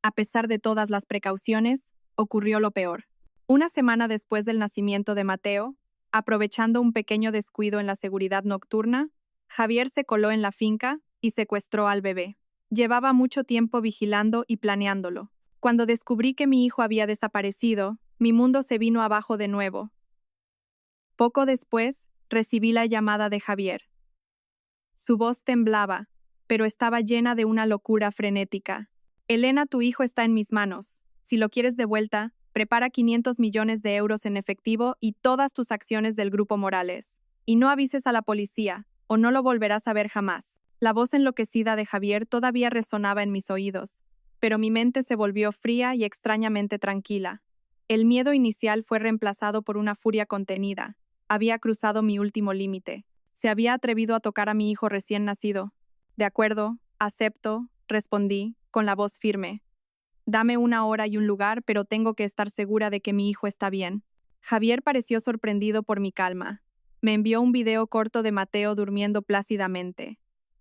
A pesar de todas las precauciones, ocurrió lo peor. Una semana después del nacimiento de Mateo, aprovechando un pequeño descuido en la seguridad nocturna, Javier se coló en la finca y secuestró al bebé. Llevaba mucho tiempo vigilando y planeándolo. Cuando descubrí que mi hijo había desaparecido, mi mundo se vino abajo de nuevo. Poco después, recibí la llamada de Javier. Su voz temblaba, pero estaba llena de una locura frenética. Elena, tu hijo está en mis manos. Si lo quieres de vuelta, prepara 500 millones de euros en efectivo y todas tus acciones del Grupo Morales. Y no avises a la policía, o no lo volverás a ver jamás. La voz enloquecida de Javier todavía resonaba en mis oídos, pero mi mente se volvió fría y extrañamente tranquila. El miedo inicial fue reemplazado por una furia contenida. Había cruzado mi último límite. Se había atrevido a tocar a mi hijo recién nacido. De acuerdo, acepto, respondí, con la voz firme. Dame una hora y un lugar, pero tengo que estar segura de que mi hijo está bien. Javier pareció sorprendido por mi calma. Me envió un video corto de Mateo durmiendo plácidamente.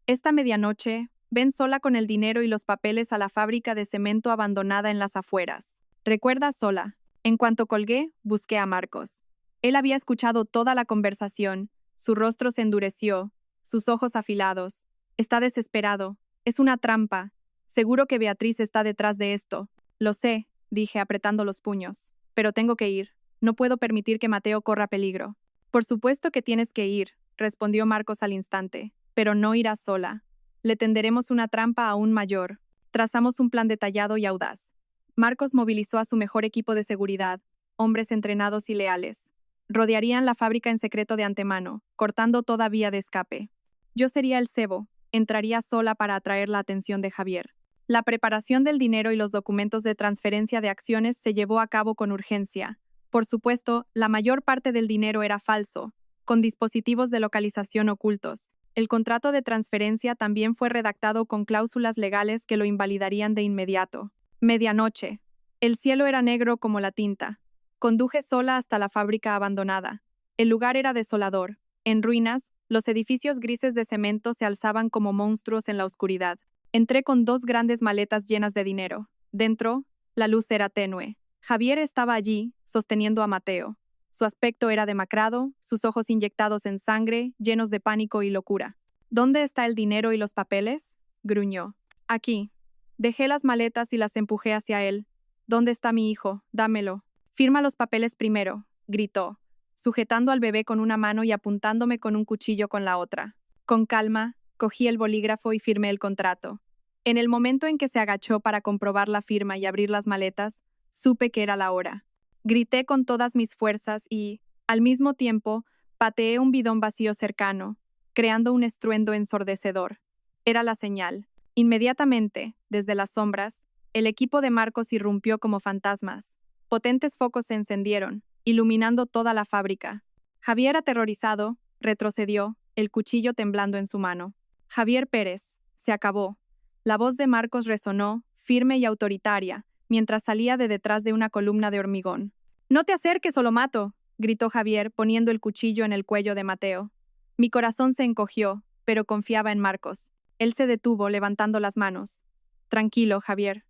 Esta medianoche, ven sola con el dinero y los papeles a la fábrica de cemento abandonada en las afueras. Recuerda sola. En cuanto colgué, busqué a Marcos. Él había escuchado toda la conversación. Su rostro se endureció, sus ojos afilados. Está desesperado. Es una trampa. Seguro que Beatriz está detrás de esto. Lo sé, dije apretando los puños. Pero tengo que ir. No puedo permitir que Mateo corra peligro. Por supuesto que tienes que ir, respondió Marcos al instante. Pero no irás sola. Le tenderemos una trampa aún mayor. Trazamos un plan detallado y audaz. Marcos movilizó a su mejor equipo de seguridad, hombres entrenados y leales. Rodearían la fábrica en secreto de antemano, cortando toda vía de escape. Yo sería el cebo, entraría sola para atraer la atención de Javier. La preparación del dinero y los documentos de transferencia de acciones se llevó a cabo con urgencia. Por supuesto, la mayor parte del dinero era falso, con dispositivos de localización ocultos. El contrato de transferencia también fue redactado con cláusulas legales que lo invalidarían de inmediato. Medianoche. El cielo era negro como la tinta. Conduje sola hasta la fábrica abandonada. El lugar era desolador. En ruinas, los edificios grises de cemento se alzaban como monstruos en la oscuridad. Entré con 2 grandes maletas llenas de dinero. Dentro, la luz era tenue. Javier estaba allí, sosteniendo a Mateo. Su aspecto era demacrado, sus ojos inyectados en sangre, llenos de pánico y locura. ¿Dónde está el dinero y los papeles? Gruñó. Aquí. Dejé las maletas y las empujé hacia él. ¿Dónde está mi hijo? Dámelo. Firma los papeles primero, gritó, sujetando al bebé con una mano y apuntándome con un cuchillo con la otra. Con calma, cogí el bolígrafo y firmé el contrato. En el momento en que se agachó para comprobar la firma y abrir las maletas, supe que era la hora. Grité con todas mis fuerzas y, al mismo tiempo, pateé un bidón vacío cercano, creando un estruendo ensordecedor. Era la señal. Inmediatamente, desde las sombras, el equipo de Marcos irrumpió como fantasmas. Potentes focos se encendieron, iluminando toda la fábrica. Javier, aterrorizado, retrocedió, el cuchillo temblando en su mano. Javier Pérez, se acabó. La voz de Marcos resonó, firme y autoritaria, mientras salía de detrás de una columna de hormigón. «¡No te acerques o lo mato!», gritó Javier, poniendo el cuchillo en el cuello de Mateo. Mi corazón se encogió, pero confiaba en Marcos. Él se detuvo, levantando las manos. Tranquilo, Javier.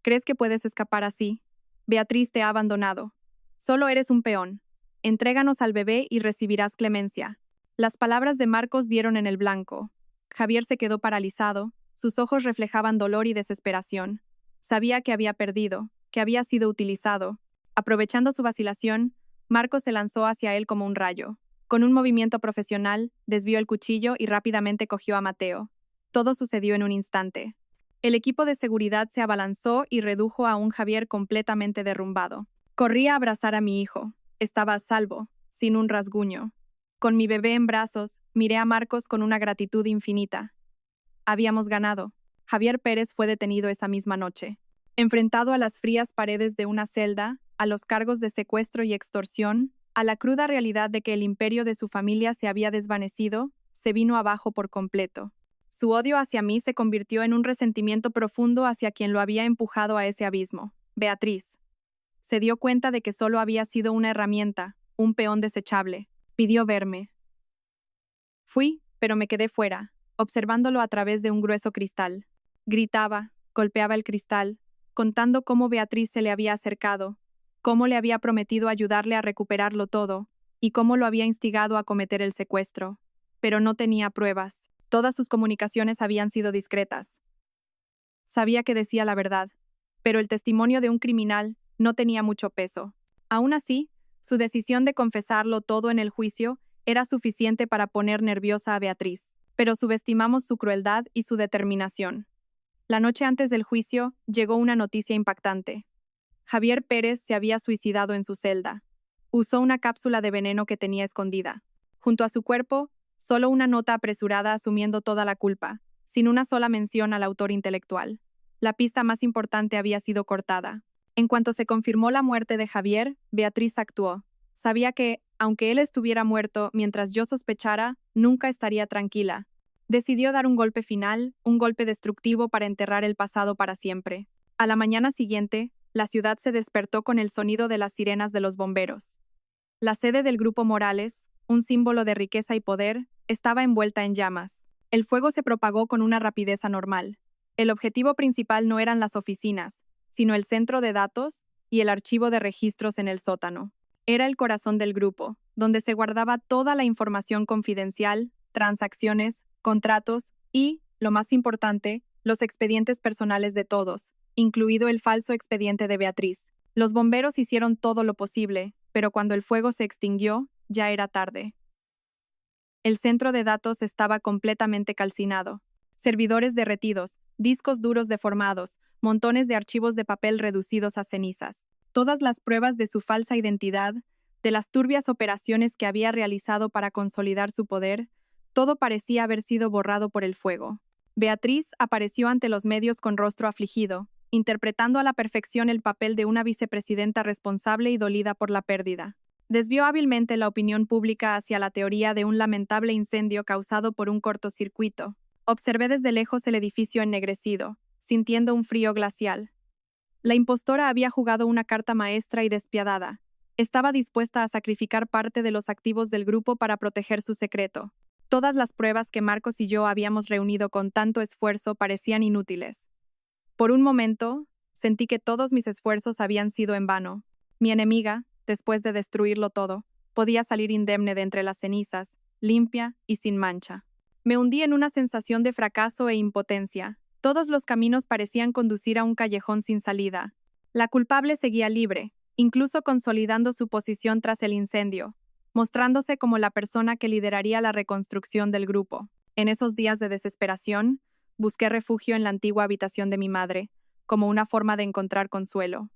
¿Crees que puedes escapar así? Beatriz te ha abandonado. Solo eres un peón. Entréganos al bebé y recibirás clemencia. Las palabras de Marcos dieron en el blanco. Javier se quedó paralizado, sus ojos reflejaban dolor y desesperación. Sabía que había perdido, que había sido utilizado. Aprovechando su vacilación, Marcos se lanzó hacia él como un rayo. Con un movimiento profesional, desvió el cuchillo y rápidamente cogió a Mateo. Todo sucedió en un instante. El equipo de seguridad se abalanzó y redujo a un Javier completamente derrumbado. Corrí a abrazar a mi hijo. Estaba a salvo, sin un rasguño. Con mi bebé en brazos, miré a Marcos con una gratitud infinita. Habíamos ganado. Javier Pérez fue detenido esa misma noche. Enfrentado a las frías paredes de una celda, a los cargos de secuestro y extorsión, a la cruda realidad de que el imperio de su familia se había desvanecido, se vino abajo por completo. Su odio hacia mí se convirtió en un resentimiento profundo hacia quien lo había empujado a ese abismo, Beatriz. Se dio cuenta de que solo había sido una herramienta, un peón desechable. Pidió verme. Fui, pero me quedé fuera, observándolo a través de un grueso cristal. Gritaba, golpeaba el cristal, contando cómo Beatriz se le había acercado, cómo le había prometido ayudarle a recuperarlo todo, y cómo lo había instigado a cometer el secuestro. Pero no tenía pruebas. Todas sus comunicaciones habían sido discretas. Sabía que decía la verdad, pero el testimonio de un criminal no tenía mucho peso. Aún así, su decisión de confesarlo todo en el juicio era suficiente para poner nerviosa a Beatriz, pero subestimamos su crueldad y su determinación. La noche antes del juicio llegó una noticia impactante. Javier Pérez se había suicidado en su celda. Usó una cápsula de veneno que tenía escondida. Junto a su cuerpo, solo una nota apresurada asumiendo toda la culpa, sin una sola mención al autor intelectual. La pista más importante había sido cortada. En cuanto se confirmó la muerte de Javier, Beatriz actuó. Sabía que, aunque él estuviera muerto mientras yo sospechara, nunca estaría tranquila. Decidió dar un golpe final, un golpe destructivo para enterrar el pasado para siempre. A la mañana siguiente, la ciudad se despertó con el sonido de las sirenas de los bomberos. La sede del Grupo Morales, un símbolo de riqueza y poder, estaba envuelta en llamas. El fuego se propagó con una rapidez anormal. El objetivo principal no eran las oficinas, sino el centro de datos y el archivo de registros en el sótano. Era el corazón del grupo, donde se guardaba toda la información confidencial, transacciones, contratos y, lo más importante, los expedientes personales de todos, incluido el falso expediente de Beatriz. Los bomberos hicieron todo lo posible, pero cuando el fuego se extinguió, ya era tarde. El centro de datos estaba completamente calcinado. Servidores derretidos, discos duros deformados, montones de archivos de papel reducidos a cenizas. Todas las pruebas de su falsa identidad, de las turbias operaciones que había realizado para consolidar su poder, todo parecía haber sido borrado por el fuego. Beatriz apareció ante los medios con rostro afligido, interpretando a la perfección el papel de una vicepresidenta responsable y dolida por la pérdida. Desvió hábilmente la opinión pública hacia la teoría de un lamentable incendio causado por un cortocircuito. Observé desde lejos el edificio ennegrecido, sintiendo un frío glacial. La impostora había jugado una carta maestra y despiadada. Estaba dispuesta a sacrificar parte de los activos del grupo para proteger su secreto. Todas las pruebas que Marcos y yo habíamos reunido con tanto esfuerzo parecían inútiles. Por un momento, sentí que todos mis esfuerzos habían sido en vano. Mi enemiga, después de destruirlo todo, podía salir indemne de entre las cenizas, limpia y sin mancha. Me hundí en una sensación de fracaso e impotencia. Todos los caminos parecían conducir a un callejón sin salida. La culpable seguía libre, incluso consolidando su posición tras el incendio, mostrándose como la persona que lideraría la reconstrucción del grupo. En esos días de desesperación, busqué refugio en la antigua habitación de mi madre, como una forma de encontrar consuelo.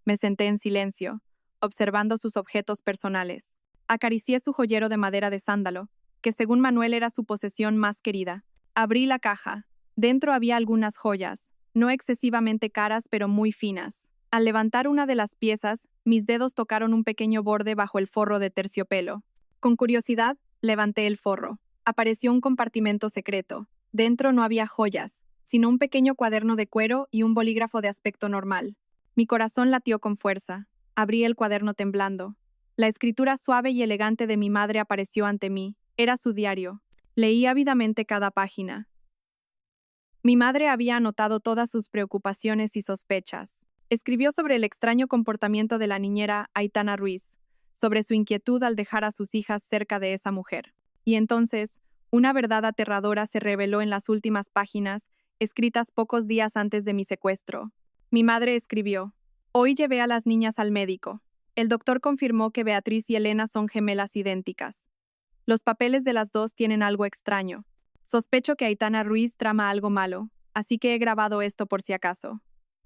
Me senté en silencio, observando sus objetos personales. Acaricié su joyero de madera de sándalo, que según Manuel era su posesión más querida. Abrí la caja. Dentro había algunas joyas, no excesivamente caras pero muy finas. Al levantar una de las piezas, mis dedos tocaron un pequeño borde bajo el forro de terciopelo. Con curiosidad, levanté el forro. Apareció un compartimento secreto. Dentro no había joyas, sino un pequeño cuaderno de cuero y un bolígrafo de aspecto normal. Mi corazón latió con fuerza. Abrí el cuaderno temblando. La escritura suave y elegante de mi madre apareció ante mí. Era su diario. Leí ávidamente cada página. Mi madre había anotado todas sus preocupaciones y sospechas. Escribió sobre el extraño comportamiento de la niñera Aitana Ruiz, sobre su inquietud al dejar a sus hijas cerca de esa mujer. Y entonces, una verdad aterradora se reveló en las últimas páginas, escritas pocos días antes de mi secuestro. Mi madre escribió: Hoy llevé a las niñas al médico. El doctor confirmó que Beatriz y Elena son gemelas idénticas. Los papeles de las dos tienen algo extraño. Sospecho que Aitana Ruiz trama algo malo, así que he grabado esto por si acaso.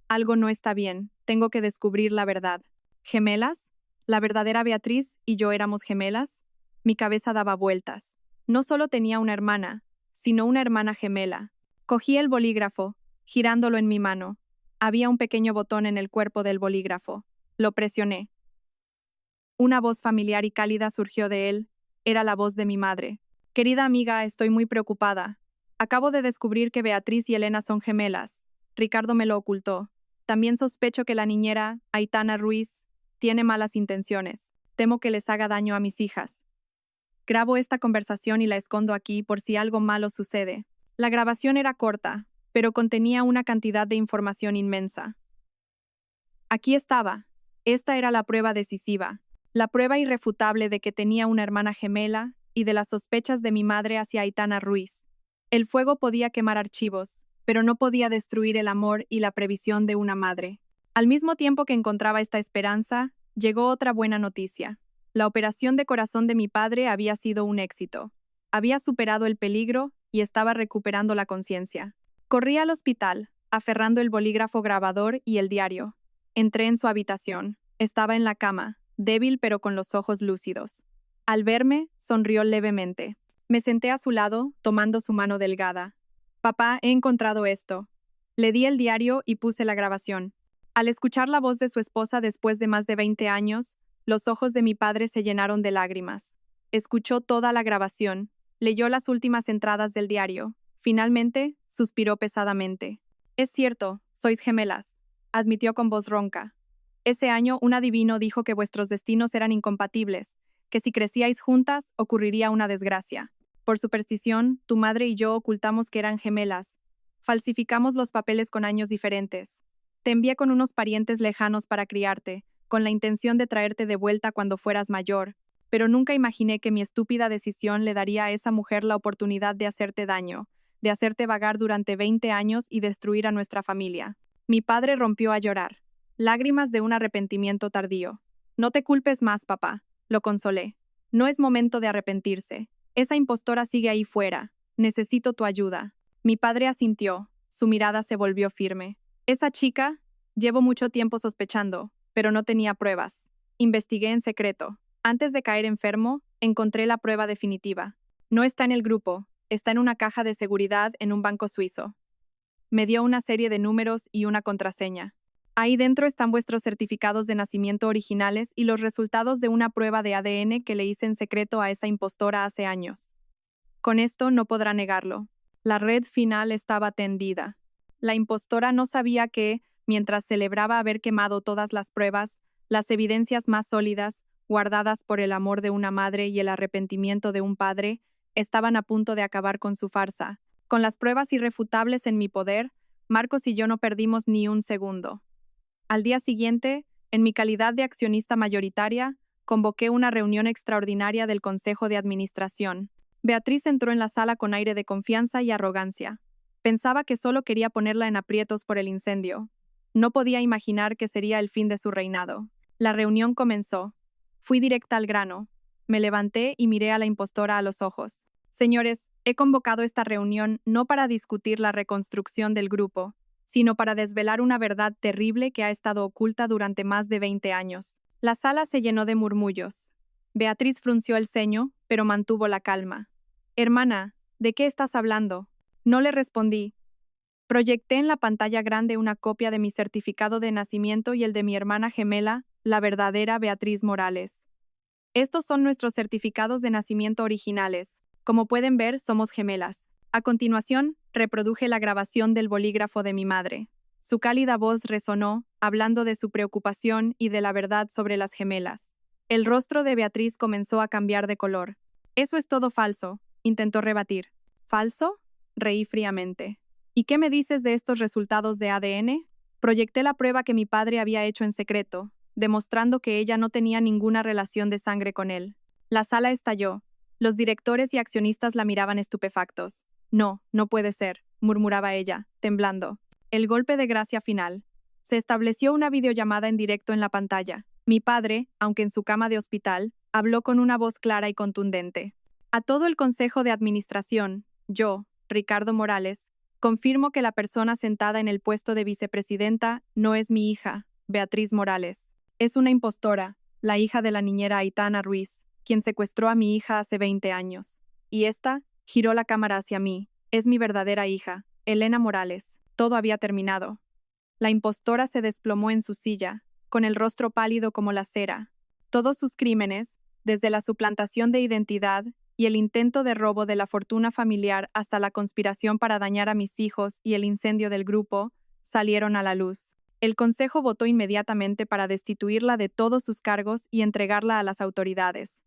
Algo no está bien, tengo que descubrir la verdad. ¿Gemelas? ¿La verdadera Beatriz y yo éramos gemelas? Mi cabeza daba vueltas. No solo tenía una hermana, sino una hermana gemela. Cogí el bolígrafo, girándolo en mi mano. Había un pequeño botón en el cuerpo del bolígrafo. Lo presioné. Una voz familiar y cálida surgió de él. Era la voz de mi madre. Querida amiga, estoy muy preocupada. Acabo de descubrir que Beatriz y Elena son gemelas. Ricardo me lo ocultó. También sospecho que la niñera, Aitana Ruiz, tiene malas intenciones. Temo que les haga daño a mis hijas. Grabo esta conversación y la escondo aquí por si algo malo sucede. La grabación era corta, pero contenía una cantidad de información inmensa. Aquí estaba. Esta era la prueba decisiva. La prueba irrefutable de que tenía una hermana gemela y de las sospechas de mi madre hacia Aitana Ruiz. El fuego podía quemar archivos, pero no podía destruir el amor y la previsión de una madre. Al mismo tiempo que encontraba esta esperanza, llegó otra buena noticia. La operación de corazón de mi padre había sido un éxito. Había superado el peligro y estaba recuperando la conciencia. Corrí al hospital, aferrando el bolígrafo grabador y el diario. Entré en su habitación. Estaba en la cama, débil pero con los ojos lúcidos. Al verme, sonrió levemente. Me senté a su lado, tomando su mano delgada. Papá, he encontrado esto. Le di el diario y puse la grabación. Al escuchar la voz de su esposa después de más de 20 años, los ojos de mi padre se llenaron de lágrimas. Escuchó toda la grabación, leyó las últimas entradas del diario. Finalmente, suspiró pesadamente. Es cierto, sois gemelas, admitió con voz ronca. Ese año un adivino dijo que vuestros destinos eran incompatibles, que si crecíais juntas ocurriría una desgracia. Por superstición, tu madre y yo ocultamos que eran gemelas. Falsificamos los papeles con años diferentes. Te envié con unos parientes lejanos para criarte, con la intención de traerte de vuelta cuando fueras mayor, pero nunca imaginé que mi estúpida decisión le daría a esa mujer la oportunidad de hacerte daño, de hacerte vagar durante 20 años y destruir a nuestra familia. Mi padre rompió a llorar. Lágrimas de un arrepentimiento tardío. No te culpes más, papá, lo consolé. No es momento de arrepentirse. Esa impostora sigue ahí fuera. Necesito tu ayuda. Mi padre asintió. Su mirada se volvió firme. Esa chica, llevo mucho tiempo sospechando, pero no tenía pruebas. Investigué en secreto. Antes de caer enfermo, encontré la prueba definitiva. No está en el grupo, está en una caja de seguridad en un banco suizo. Me dio una serie de números y una contraseña. Ahí dentro están vuestros certificados de nacimiento originales y los resultados de una prueba de ADN que le hice en secreto a esa impostora hace años. Con esto no podrá negarlo. La red final estaba tendida. La impostora no sabía que, mientras celebraba haber quemado todas las pruebas, las evidencias más sólidas, guardadas por el amor de una madre y el arrepentimiento de un padre, estaban a punto de acabar con su farsa. Con las pruebas irrefutables en mi poder, Marcos y yo no perdimos ni un segundo. Al día siguiente, en mi calidad de accionista mayoritaria, convoqué una reunión extraordinaria del Consejo de Administración. Beatriz entró en la sala con aire de confianza y arrogancia. Pensaba que solo quería ponerla en aprietos por el incendio. No podía imaginar que sería el fin de su reinado. La reunión comenzó. Fui directa al grano. Me levanté y miré a la impostora a los ojos. Señores, he convocado esta reunión no para discutir la reconstrucción del grupo, sino para desvelar una verdad terrible que ha estado oculta durante más de 20 años. La sala se llenó de murmullos. Beatriz frunció el ceño, pero mantuvo la calma. Hermana, ¿de qué estás hablando? No le respondí. Proyecté en la pantalla grande una copia de mi certificado de nacimiento y el de mi hermana gemela, la verdadera Beatriz Morales. Estos son nuestros certificados de nacimiento originales. Como pueden ver, somos gemelas. A continuación, reproduje la grabación del bolígrafo de mi madre. Su cálida voz resonó, hablando de su preocupación y de la verdad sobre las gemelas. El rostro de Beatriz comenzó a cambiar de color. Eso es todo falso, intentó rebatir. ¿Falso? Reí fríamente. ¿Y qué me dices de estos resultados de ADN? Proyecté la prueba que mi padre había hecho en secreto, demostrando que ella no tenía ninguna relación de sangre con él. La sala estalló. Los directores y accionistas la miraban estupefactos. No, no puede ser, murmuraba ella, temblando. El golpe de gracia final. Se estableció una videollamada en directo en la pantalla. Mi padre, aunque en su cama de hospital, habló con una voz clara y contundente. A todo el Consejo de Administración, yo, Ricardo Morales, confirmo que la persona sentada en el puesto de vicepresidenta no es mi hija, Beatriz Morales. Es una impostora, la hija de la niñera Aitana Ruiz, quien secuestró a mi hija hace 20 años. Y esta giró la cámara hacia mí. Es mi verdadera hija, Elena Morales. Todo había terminado. La impostora se desplomó en su silla, con el rostro pálido como la cera. Todos sus crímenes, desde la suplantación de identidad y el intento de robo de la fortuna familiar hasta la conspiración para dañar a mis hijos y el incendio del grupo, salieron a la luz. El Consejo votó inmediatamente para destituirla de todos sus cargos y entregarla a las autoridades.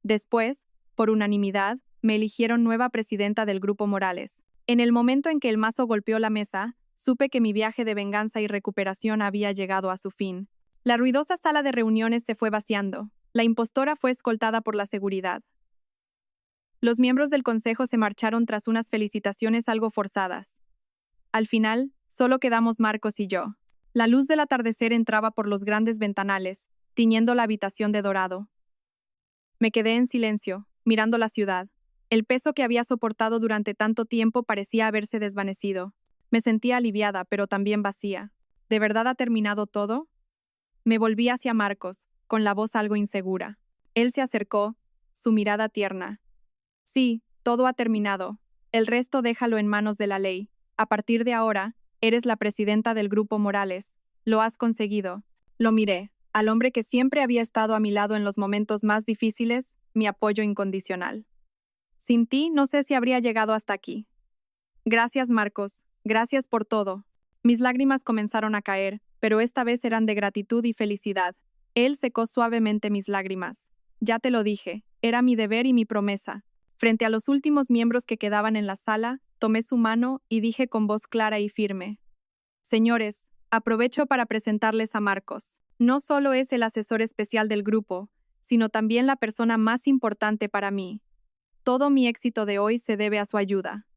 Después, por unanimidad, me eligieron nueva presidenta del Grupo Morales. En el momento en que el mazo golpeó la mesa, supe que mi viaje de venganza y recuperación había llegado a su fin. La ruidosa sala de reuniones se fue vaciando. La impostora fue escoltada por la seguridad. Los miembros del consejo se marcharon tras unas felicitaciones algo forzadas. Al final, solo quedamos Marcos y yo. La luz del atardecer entraba por los grandes ventanales, tiñendo la habitación de dorado. Me quedé en silencio, mirando la ciudad. El peso que había soportado durante tanto tiempo parecía haberse desvanecido. Me sentía aliviada, pero también vacía. ¿De verdad ha terminado todo? Me volví hacia Marcos, con la voz algo insegura. Él se acercó, su mirada tierna. Sí, todo ha terminado. El resto déjalo en manos de la ley. A partir de ahora, eres la presidenta del Grupo Morales. Lo has conseguido. Lo miré. Al hombre que siempre había estado a mi lado en los momentos más difíciles, mi apoyo incondicional. Sin ti, no sé si habría llegado hasta aquí. Gracias, Marcos. Gracias por todo. Mis lágrimas comenzaron a caer, pero esta vez eran de gratitud y felicidad. Él secó suavemente mis lágrimas. Ya te lo dije, era mi deber y mi promesa. Frente a los últimos miembros que quedaban en la sala, tomé su mano y dije con voz clara y firme: Señores, aprovecho para presentarles a Marcos. No solo es el asesor especial del grupo, sino también la persona más importante para mí. Todo mi éxito de hoy se debe a su ayuda.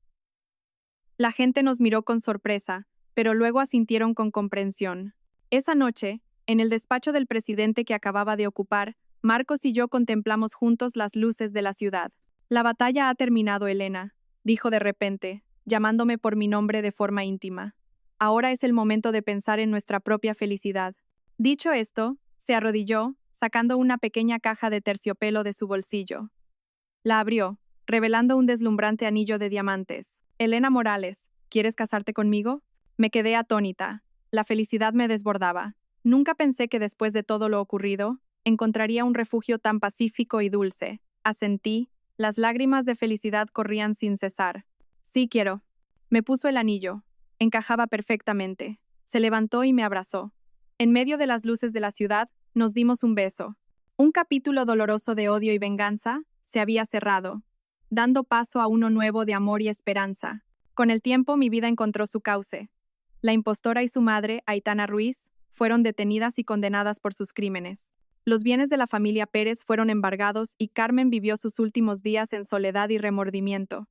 La gente nos miró con sorpresa, pero luego asintieron con comprensión. Esa noche, en el despacho del presidente que acababa de ocupar, Marcos y yo contemplamos juntos las luces de la ciudad. La batalla ha terminado, Elena, dijo de repente, llamándome por mi nombre de forma íntima. Ahora es el momento de pensar en nuestra propia felicidad. Dicho esto, se arrodilló, sacando una pequeña caja de terciopelo de su bolsillo. La abrió, revelando un deslumbrante anillo de diamantes. Elena Morales, ¿quieres casarte conmigo? Me quedé atónita. La felicidad me desbordaba. Nunca pensé que después de todo lo ocurrido, encontraría un refugio tan pacífico y dulce. Asentí. Las lágrimas de felicidad corrían sin cesar. Sí quiero. Me puso el anillo. Encajaba perfectamente. Se levantó y me abrazó. En medio de las luces de la ciudad, nos dimos un beso. Un capítulo doloroso de odio y venganza se había cerrado, dando paso a uno nuevo de amor y esperanza. Con el tiempo mi vida encontró su cauce. La impostora y su madre, Aitana Ruiz, fueron detenidas y condenadas por sus crímenes. Los bienes de la familia Pérez fueron embargados y Carmen vivió sus últimos días en soledad y remordimiento.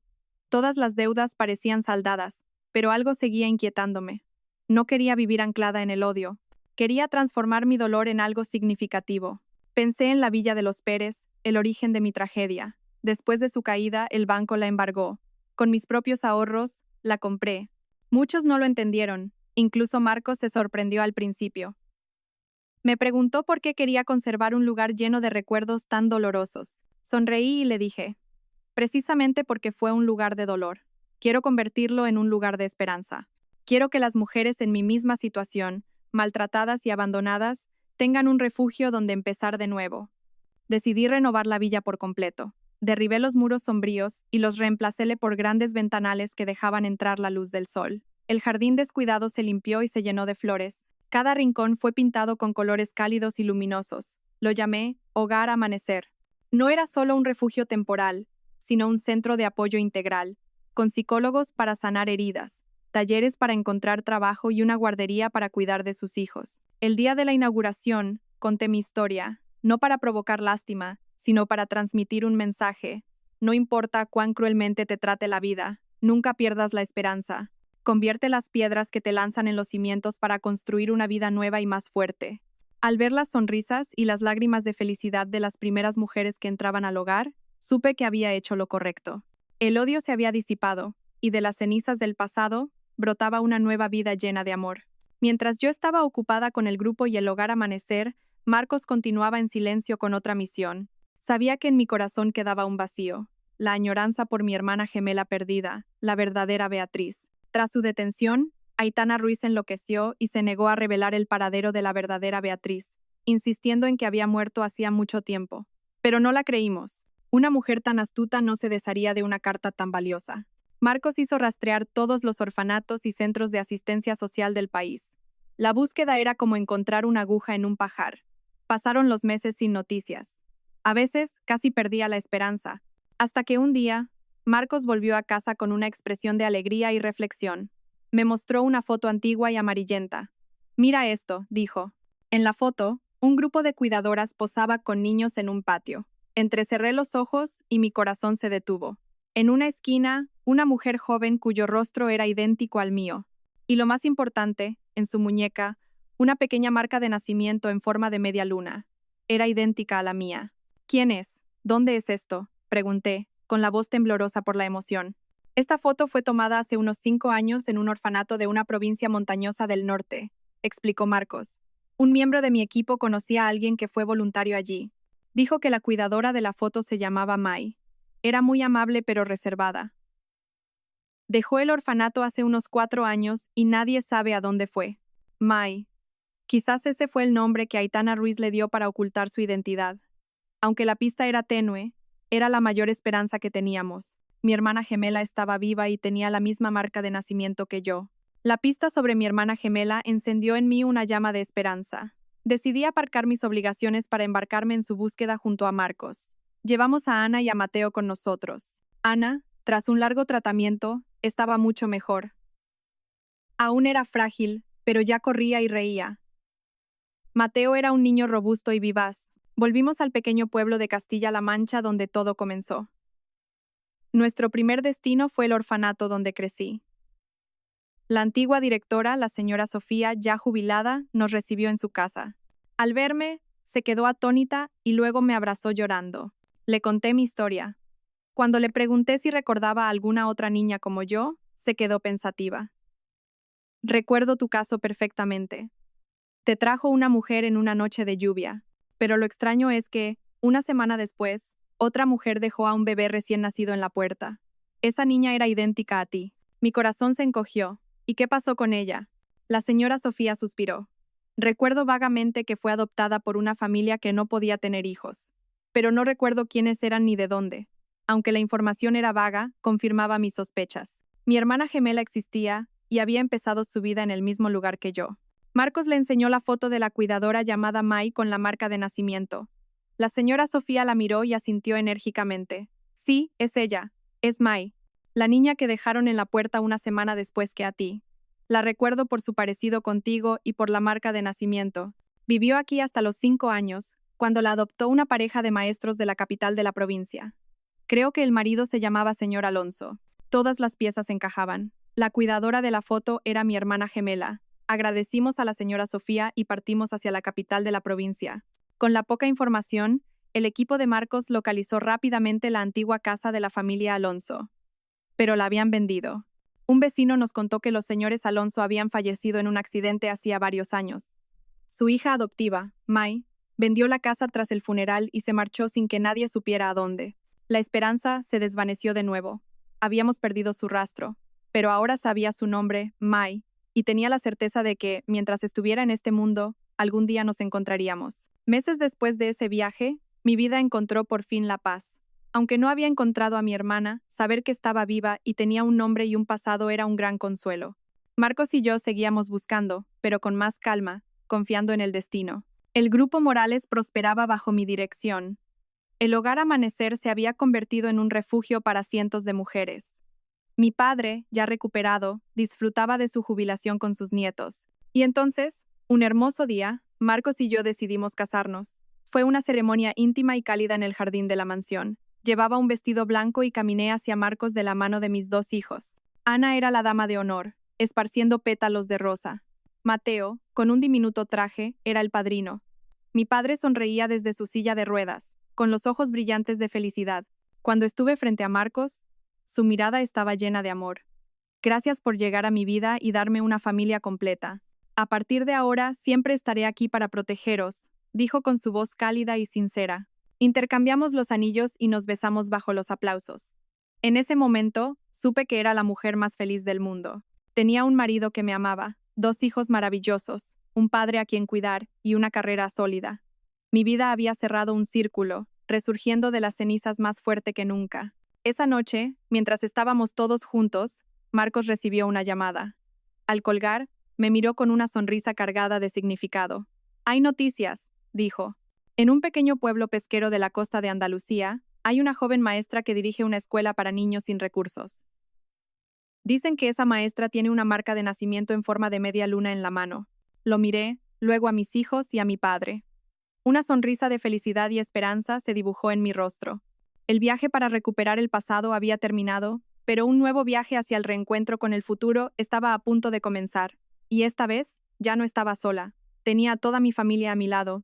Todas las deudas parecían saldadas, pero algo seguía inquietándome. No quería vivir anclada en el odio. Quería transformar mi dolor en algo significativo. Pensé en la villa de los Pérez, el origen de mi tragedia. Después de su caída, el banco la embargó. Con mis propios ahorros, la compré. Muchos no lo entendieron. Incluso Marcos se sorprendió al principio. Me preguntó por qué quería conservar un lugar lleno de recuerdos tan dolorosos. Sonreí y le dije: precisamente porque fue un lugar de dolor. Quiero convertirlo en un lugar de esperanza. Quiero que las mujeres en mi misma situación, maltratadas y abandonadas, tengan un refugio donde empezar de nuevo. Decidí renovar la villa por completo. Derribé los muros sombríos y los reemplacéle por grandes ventanales que dejaban entrar la luz del sol. El jardín descuidado se limpió y se llenó de flores. Cada rincón fue pintado con colores cálidos y luminosos. Lo llamé Hogar Amanecer. No era solo un refugio temporal, sino un centro de apoyo integral, con psicólogos para sanar heridas, talleres para encontrar trabajo y una guardería para cuidar de sus hijos. El día de la inauguración, conté mi historia, no para provocar lástima, sino para transmitir un mensaje. No importa cuán cruelmente te trate la vida, nunca pierdas la esperanza. Convierte las piedras que te lanzan en los cimientos para construir una vida nueva y más fuerte. Al ver las sonrisas y las lágrimas de felicidad de las primeras mujeres que entraban al hogar, supe que había hecho lo correcto. El odio se había disipado, y de las cenizas del pasado, brotaba una nueva vida llena de amor. Mientras yo estaba ocupada con el grupo y el hogar amanecer, Marcos continuaba en silencio con otra misión. Sabía que en mi corazón quedaba un vacío, la añoranza por mi hermana gemela perdida, la verdadera Beatriz. Tras su detención, Aitana Ruiz enloqueció y se negó a revelar el paradero de la verdadera Beatriz, insistiendo en que había muerto hacía mucho tiempo. Pero no la creímos. Una mujer tan astuta no se desharía de una carta tan valiosa. Marcos hizo rastrear todos los orfanatos y centros de asistencia social del país. La búsqueda era como encontrar una aguja en un pajar. Pasaron los meses sin noticias. A veces casi perdía la esperanza, hasta que un día, Marcos volvió a casa con una expresión de alegría y reflexión. Me mostró una foto antigua y amarillenta. Mira esto, dijo. En la foto, un grupo de cuidadoras posaba con niños en un patio. Entrecerré los ojos y mi corazón se detuvo. En una esquina, una mujer joven cuyo rostro era idéntico al mío. Y lo más importante, en su muñeca, una pequeña marca de nacimiento en forma de media luna. Era idéntica a la mía. ¿Quién es? ¿Dónde es esto?, pregunté, con la voz temblorosa por la emoción. Esta foto fue tomada hace unos 5 años en un orfanato de una provincia montañosa del norte, explicó Marcos. Un miembro de mi equipo conocía a alguien que fue voluntario allí. Dijo que la cuidadora de la foto se llamaba Mai. Era muy amable pero reservada. Dejó el orfanato hace unos 4 años y nadie sabe a dónde fue. Mai. Quizás ese fue el nombre que Aitana Ruiz le dio para ocultar su identidad. Aunque la pista era tenue, era la mayor esperanza que teníamos. Mi hermana gemela estaba viva y tenía la misma marca de nacimiento que yo. La pista sobre mi hermana gemela encendió en mí una llama de esperanza. Decidí aparcar mis obligaciones para embarcarme en su búsqueda junto a Marcos. Llevamos a Ana y a Mateo con nosotros. Ana, tras un largo tratamiento, estaba mucho mejor. Aún era frágil, pero ya corría y reía. Mateo era un niño robusto y vivaz. Volvimos al pequeño pueblo de Castilla-La Mancha donde todo comenzó. Nuestro primer destino fue el orfanato donde crecí. La antigua directora, la señora Sofía, ya jubilada, nos recibió en su casa. Al verme, se quedó atónita y luego me abrazó llorando. Le conté mi historia. Cuando le pregunté si recordaba a alguna otra niña como yo, se quedó pensativa. Recuerdo tu caso perfectamente. Te trajo una mujer en una noche de lluvia, pero lo extraño es que, una semana después, otra mujer dejó a un bebé recién nacido en la puerta. Esa niña era idéntica a ti. Mi corazón se encogió. ¿Y qué pasó con ella? La señora Sofía suspiró. Recuerdo vagamente que fue adoptada por una familia que no podía tener hijos, pero no recuerdo quiénes eran ni de dónde. Aunque la información era vaga, confirmaba mis sospechas. Mi hermana gemela existía y había empezado su vida en el mismo lugar que yo. Marcos le enseñó la foto de la cuidadora llamada Mai con la marca de nacimiento. La señora Sofía la miró y asintió enérgicamente. Sí, es ella. Es Mai. La niña que dejaron en la puerta una semana después que a ti. La recuerdo por su parecido contigo y por la marca de nacimiento. Vivió aquí hasta los 5 años, cuando la adoptó una pareja de maestros de la capital de la provincia. Creo que el marido se llamaba señor Alonso. Todas las piezas encajaban. La cuidadora de la foto era mi hermana gemela. Agradecimos a la señora Sofía y partimos hacia la capital de la provincia. Con la poca información, el equipo de Marcos localizó rápidamente la antigua casa de la familia Alonso. Pero la habían vendido. Un vecino nos contó que los señores Alonso habían fallecido en un accidente hacía varios años. Su hija adoptiva, Mai, vendió la casa tras el funeral y se marchó sin que nadie supiera a dónde. La esperanza se desvaneció de nuevo. Habíamos perdido su rastro, pero ahora sabía su nombre, Mai, y tenía la certeza de que, mientras estuviera en este mundo, algún día nos encontraríamos. Meses después de ese viaje, mi vida encontró por fin la paz. Aunque no había encontrado a mi hermana, saber que estaba viva y tenía un nombre y un pasado era un gran consuelo. Marcos y yo seguíamos buscando, pero con más calma, confiando en el destino. El grupo Morales prosperaba bajo mi dirección. El hogar Amanecer se había convertido en un refugio para cientos de mujeres. Mi padre, ya recuperado, disfrutaba de su jubilación con sus nietos. Y entonces, un hermoso día, Marcos y yo decidimos casarnos. Fue una ceremonia íntima y cálida en el jardín de la mansión. Llevaba un vestido blanco y caminé hacia Marcos de la mano de mis dos hijos. Ana era la dama de honor, esparciendo pétalos de rosa. Mateo, con un diminuto traje, era el padrino. Mi padre sonreía desde su silla de ruedas, con los ojos brillantes de felicidad. Cuando estuve frente a Marcos, su mirada estaba llena de amor. Gracias por llegar a mi vida y darme una familia completa. A partir de ahora, siempre estaré aquí para protegeros, dijo con su voz cálida y sincera. Intercambiamos los anillos y nos besamos bajo los aplausos. En ese momento, supe que era la mujer más feliz del mundo. Tenía un marido que me amaba, dos hijos maravillosos, un padre a quien cuidar y una carrera sólida. Mi vida había cerrado un círculo, resurgiendo de las cenizas más fuerte que nunca. Esa noche, mientras estábamos todos juntos, Marcos recibió una llamada. Al colgar, me miró con una sonrisa cargada de significado. «Hay noticias», dijo. En un pequeño pueblo pesquero de la costa de Andalucía, hay una joven maestra que dirige una escuela para niños sin recursos. Dicen que esa maestra tiene una marca de nacimiento en forma de media luna en la mano. Lo miré, luego a mis hijos y a mi padre. Una sonrisa de felicidad y esperanza se dibujó en mi rostro. El viaje para recuperar el pasado había terminado, pero un nuevo viaje hacia el reencuentro con el futuro estaba a punto de comenzar. Y esta vez, ya no estaba sola. Tenía a toda mi familia a mi lado,